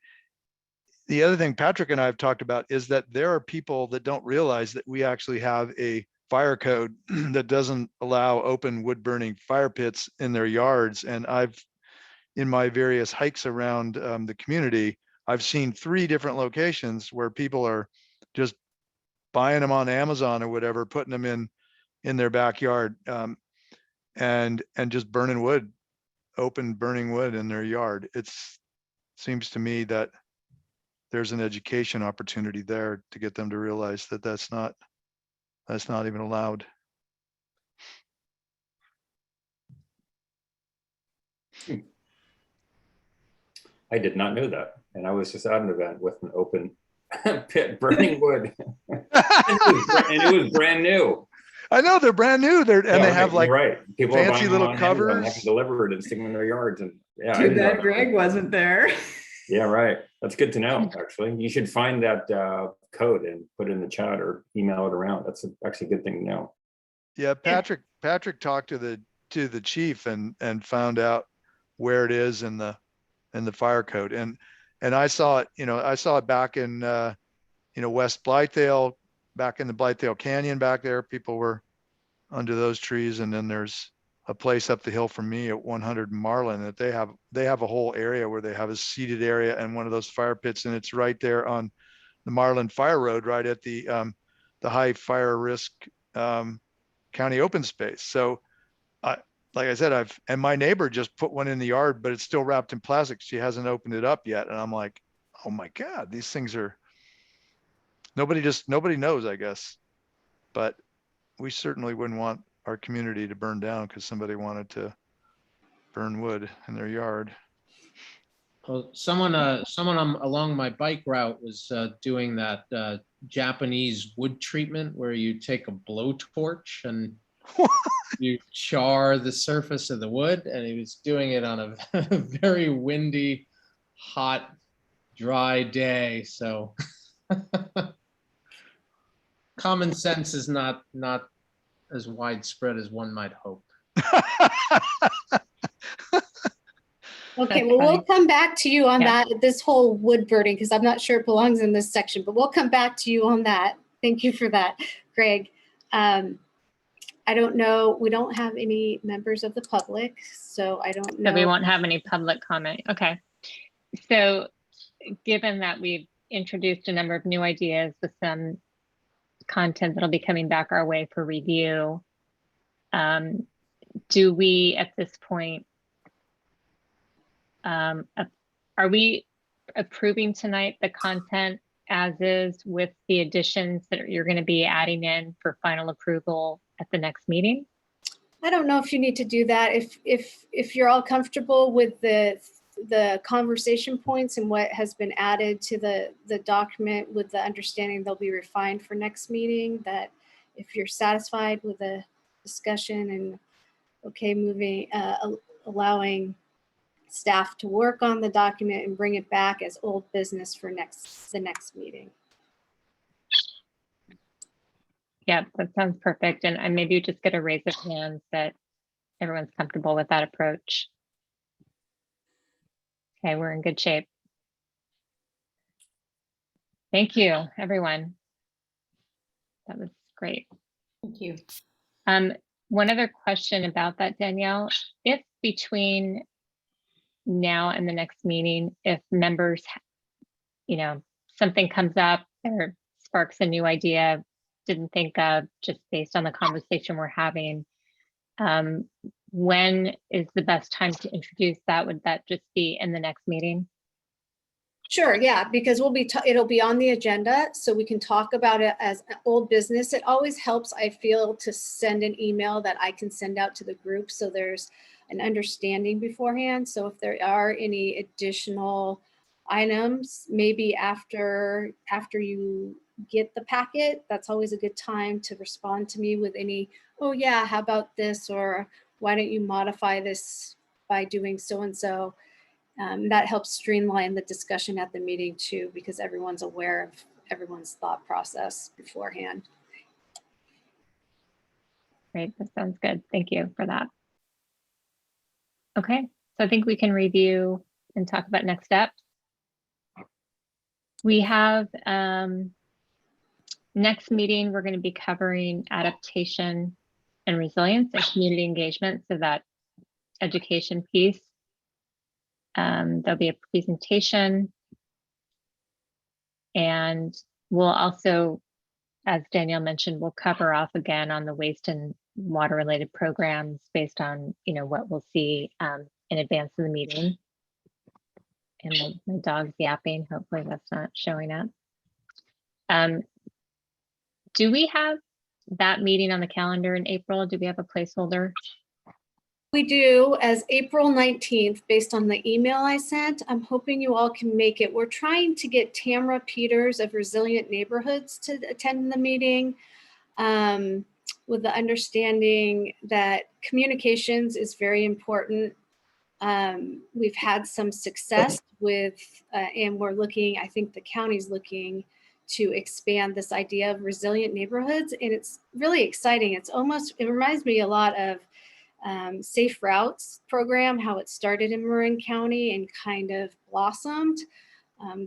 the other thing Patrick and I have talked about is that there are people that don't realize that we actually have a fire code that doesn't allow open wood burning fire pits in their yards. And in my various hikes around the community, I've seen 3 different locations where people are just buying them on Amazon or whatever, putting them in their backyard, and just burning wood, open burning wood in their yard. Seems to me that there's an education opportunity there to get them to realize that that's not even allowed. I did not know that. And I was just at an event with an open pit burning wood. and it was brand new. I know, they're brand new. They have like you're right. People fancy are buying little them on Amazon, covers. have delivered and sticking them in their yards. And yeah, I Too didn't know bad that. Greg wasn't there. Yeah, right. That's good to know, actually. You should find that code and put it in the chat or email it around. That's actually a good thing to know. Yeah, Patrick talked to the chief and found out where it is in the fire code. And I saw it, I saw it back in West Blythedale, back in the Blythedale Canyon back there. People were under those trees. And then there's a place up the hill from me at 100 Marlin that they have a whole area where they have a seated area and one of those fire pits, and it's right there on the Marlin Fire Road, right at the high fire risk county open space. So like I said, and my neighbor just put one in the yard, but it's still wrapped in plastic. She hasn't opened it up yet. And I'm like, oh my God, these things are, nobody knows, I guess. But we certainly wouldn't want our community to burn down because somebody wanted to burn wood in their yard. Well, someone along my bike route was doing that Japanese wood treatment where you take a blowtorch and you char the surface of the wood, and he was doing it on a very windy, hot, dry day. So common sense is not as widespread as one might hope. Okay, That's well, we'll funny. come back to you on Yeah. So we won't have any public comment. Okay. So given that we've introduced a number of new ideas with some content that'll be coming back our way for review, do we at this point, are we approving tonight the content as is with the additions that you're going to be adding in for final approval at the next meeting? I don't know if you need to do that. If you're all comfortable with the conversation points and what has been added to the document, with the understanding they'll be refined for next meeting, that if you're satisfied with the discussion and okay, moving, allowing staff to work on the document and bring it back as old business for the next meeting. Yeah, that sounds perfect. And maybe just get a raise of hands that everyone's comfortable with that approach. Okay, we're in good shape. Thank you, everyone. That was great. Thank you. One other question about that, Danielle. If between now and the next meeting, if members, something comes up or sparks a new idea, didn't think of, just based on the conversation we're having, when is the best time to introduce that? Would that just be in the next meeting? Sure, yeah, because it'll be on the agenda, so we can talk about it as old business. It always helps, I feel, to send an email that I can send out to the group so there's an understanding beforehand. So if there are any additional items, maybe after you get the packet, that's always a good time to respond to me with any, oh yeah, how about this, or why don't you modify this by doing so and so. That helps streamline the discussion at the meeting too, because everyone's aware of everyone's thought process beforehand. Great, that sounds good. Thank you for that. Okay, so I think we can review and talk about next steps. We have next meeting, we're going to be covering adaptation and resilience and community engagement, so that education piece. There'll be a presentation, and we'll also, as Danielle mentioned, we'll cover off again on the waste and water related programs based on, you know, what we'll see in advance of the meeting. And my dog's yapping. Hopefully that's not showing up. Do we have that meeting on the calendar in April? Do we have a placeholder? We do, as April 19th, based on the email I sent. I'm hoping you all can make it. We're trying to get Tamara Peters of Resilient Neighborhoods to attend the meeting, with the understanding that communications is very important. We've had some success with, and we're looking, I think the county's looking to expand this idea of resilient neighborhoods, and it's really exciting. It's almost, it reminds me a lot of Safe Routes program, how it started in Marin County and kind of blossomed.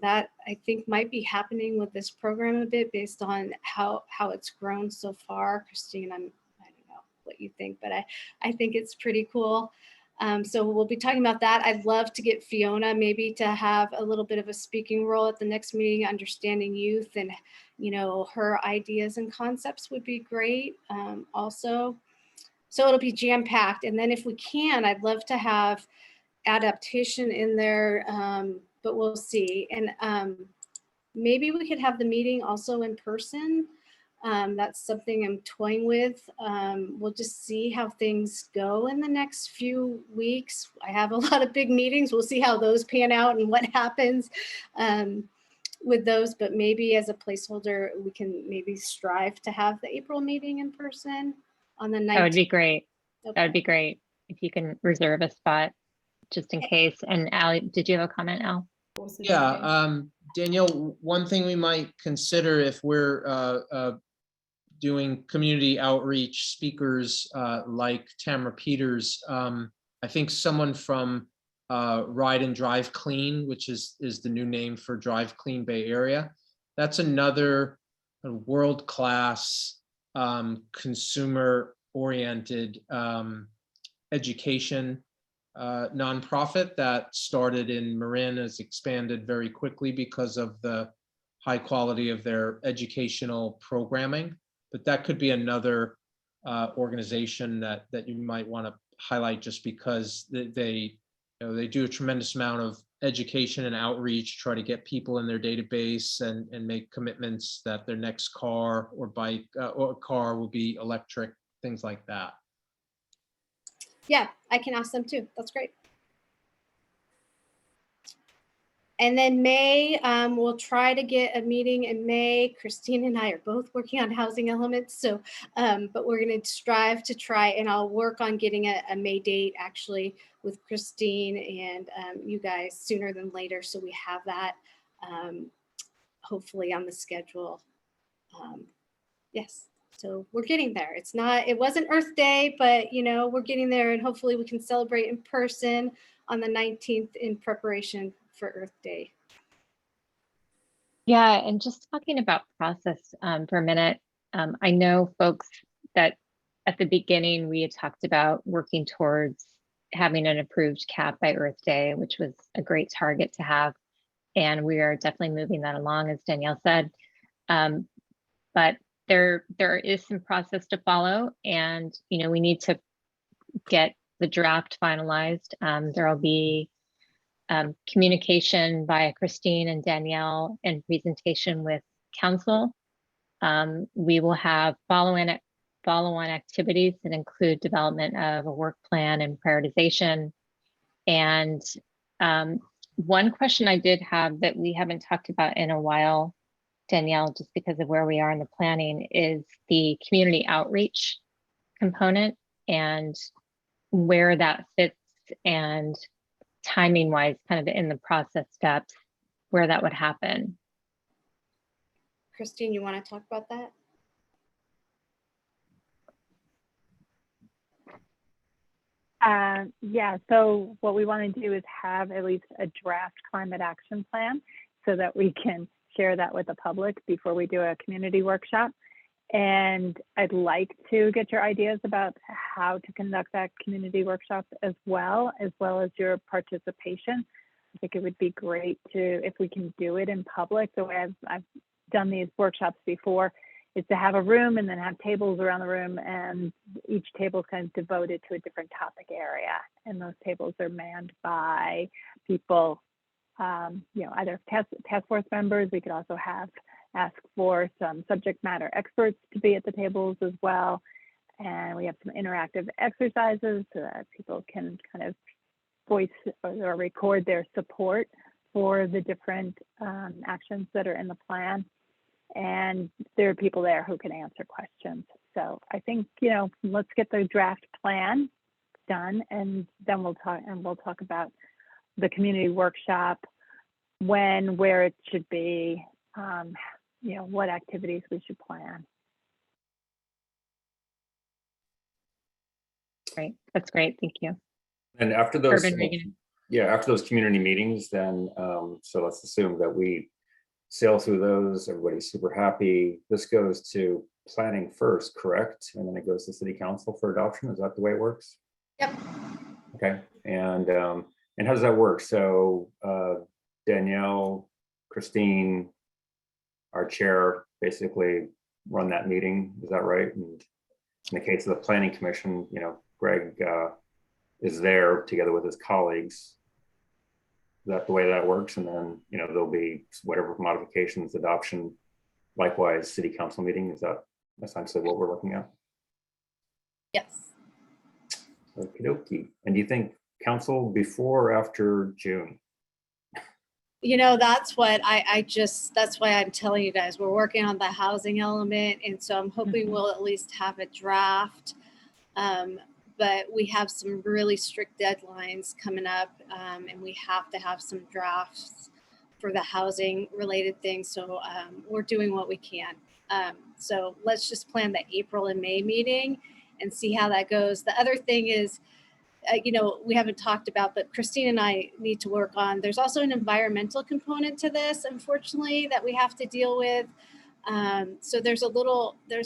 That I think might be happening with this program a bit based on how it's grown so far. Christine, I don't know what you think, but I think it's pretty cool. So we'll be talking about that. I'd love to get Fiona maybe to have a little bit of a speaking role at the next meeting, understanding youth, and, you know, her ideas and concepts would be great also. So it'll be jam-packed. And then if we can, I'd love to have adaptation in there, but we'll see. And maybe we could have the meeting also in person. That's something I'm toying with. We'll just see how things go in the next few weeks. I have a lot of big meetings. We'll see how those pan out and what happens with those, but maybe as a placeholder, we can maybe strive to have the April meeting in person on the 19th. That would be great. Okay. That would be great if you can reserve a spot just in case. And Allie, did you have a comment, Al? Yeah, Danielle, one thing we might consider if we're doing community outreach speakers like Tamara Peters, I think someone from Ride and Drive Clean, which is the new name for Drive Clean Bay Area. That's another world-class consumer-oriented education nonprofit that started in Marin, has expanded very quickly because of the high quality of their educational programming. But that could be another organization that you might want to highlight, just because they do a tremendous amount of education and outreach, try to get people in their database and make commitments that their next car or bike or car will be electric, things like that. Yeah, I can ask them too. That's great. And then May, we'll try to get a meeting in May. Christine and I are both working on housing elements. So, but we're going to strive to try, and I'll work on getting a May date actually with Christine and you guys sooner than later. So we have that hopefully on the schedule. Yes. So we're getting there. It wasn't Earth Day, but you know, we're getting there, and hopefully we can celebrate in person on the 19th in preparation for Earth Day. Yeah, and just talking about process for a minute, I know folks that at the beginning we had talked about working towards having an approved cap by Earth Day, which was a great target to have. And we are definitely moving that along, as Danielle said. But there is some process to follow, and you know, we need to get the draft finalized. There will be communication via Christine and Danielle and presentation with council. We will have follow-on activities that include development of a work plan and prioritization. And one question I did have that we haven't talked about in a while, Danielle, just because of where we are in the planning, is the community outreach component and where that fits, and timing wise, kind of in the process steps, where that would happen. Christine, you want to talk about that? Yeah, so what we want to do is have at least a draft climate action plan so that we can share that with the public before we do a community workshop. And I'd like to get your ideas about how to conduct that community workshop as well as your participation. I think it would be great if we can do it in public. The way I've done these workshops before is to have a room and then have tables around the room, and each table is kind of devoted to a different topic area. And those tables are manned by people, either task force members. We could also ask for some subject matter experts to be at the tables as well. And we have some interactive exercises so that people can kind of voice or record their support for the different actions that are in the plan. And there are people there who can answer questions. So I think, let's get the draft plan done, and then we'll talk about the community workshop, when, where it should be, what activities we should plan. Great. That's great. Thank you. And after those, Urban Regan. after those community meetings, then, so let's assume that we sail through those, everybody's super happy. This goes to planning first, correct? And then it goes to city council for adoption. Is that the way it works? Yep. Okay. And how does that work? So Danielle, Christine, our chair, basically run that meeting. Is that right? And in the case of the planning commission, Greg is there together with his colleagues. Is that the way that works? And then, there'll be whatever modifications, adoption, likewise city council meeting. Is that essentially what we're looking at? Yes. Okie dokie. And do you think council before or after June? That's what that's why I'm telling you guys, we're working on the housing element. And so I'm hoping we'll at least have a draft. But we have some really strict deadlines coming up, and we have to have some drafts for the housing related things. So we're doing what we can. So let's just plan the April and May meeting and see how that goes. The other thing is, we haven't talked about, but Christine and I need to work on, there's also an environmental component to this, unfortunately, that we have to deal with. So there's a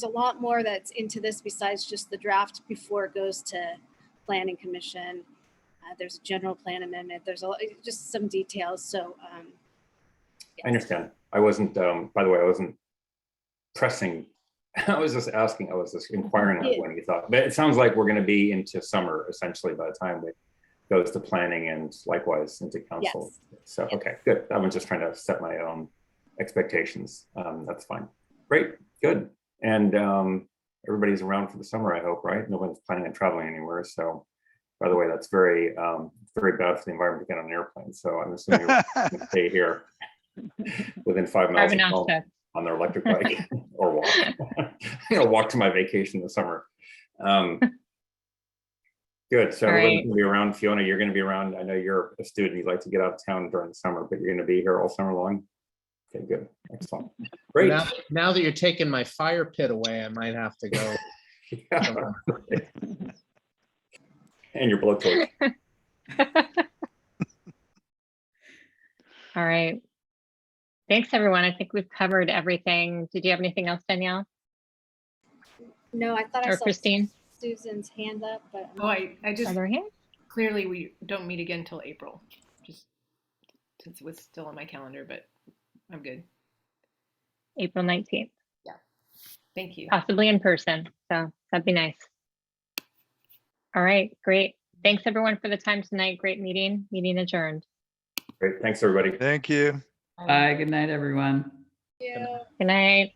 lot more that's into this besides just the draft before it goes to planning commission. There's a general plan amendment. There's just some details. So yes. I understand. I wasn't, by the way, I wasn't pressing. I was just asking, I was just inquiring on when you thought, but it sounds like we're going to be into summer essentially by the time it goes to planning and likewise into council. Yes. So, okay, good. I was just trying to set my own expectations. That's fine. Great, good. And everybody's around for the summer, I hope, right? No one's planning on traveling anywhere. So, by the way, that's very, very bad for the environment to get on an airplane. So I'm assuming you're going to stay here within 5 miles of home on their electric bike or walk. Walk to my vacation this summer. Good. So everybody's going to be around. Fiona, you're going to be around. I know you're a student. You'd like to get out of town during the summer, but you're going to be here all summer long. Okay, good. Excellent. Great. Now that you're taking my fire pit away, I might have to go. Yeah, right. And your blowtorch. All right. Thanks, everyone. I think we've covered everything. Did you have anything else, Danielle? No, I thought I saw Christine? Susan's hand up, but I just Other hand? Clearly we don't meet again until April, just since it was still on my calendar, but I'm good. April 19th. Yeah. Thank you. Possibly in person. So that'd be nice. All right, great. Thanks everyone for the time tonight. Great meeting. Meeting adjourned. Great. Thanks, everybody. Thank you. Bye. Good night, everyone. yeah. Good night.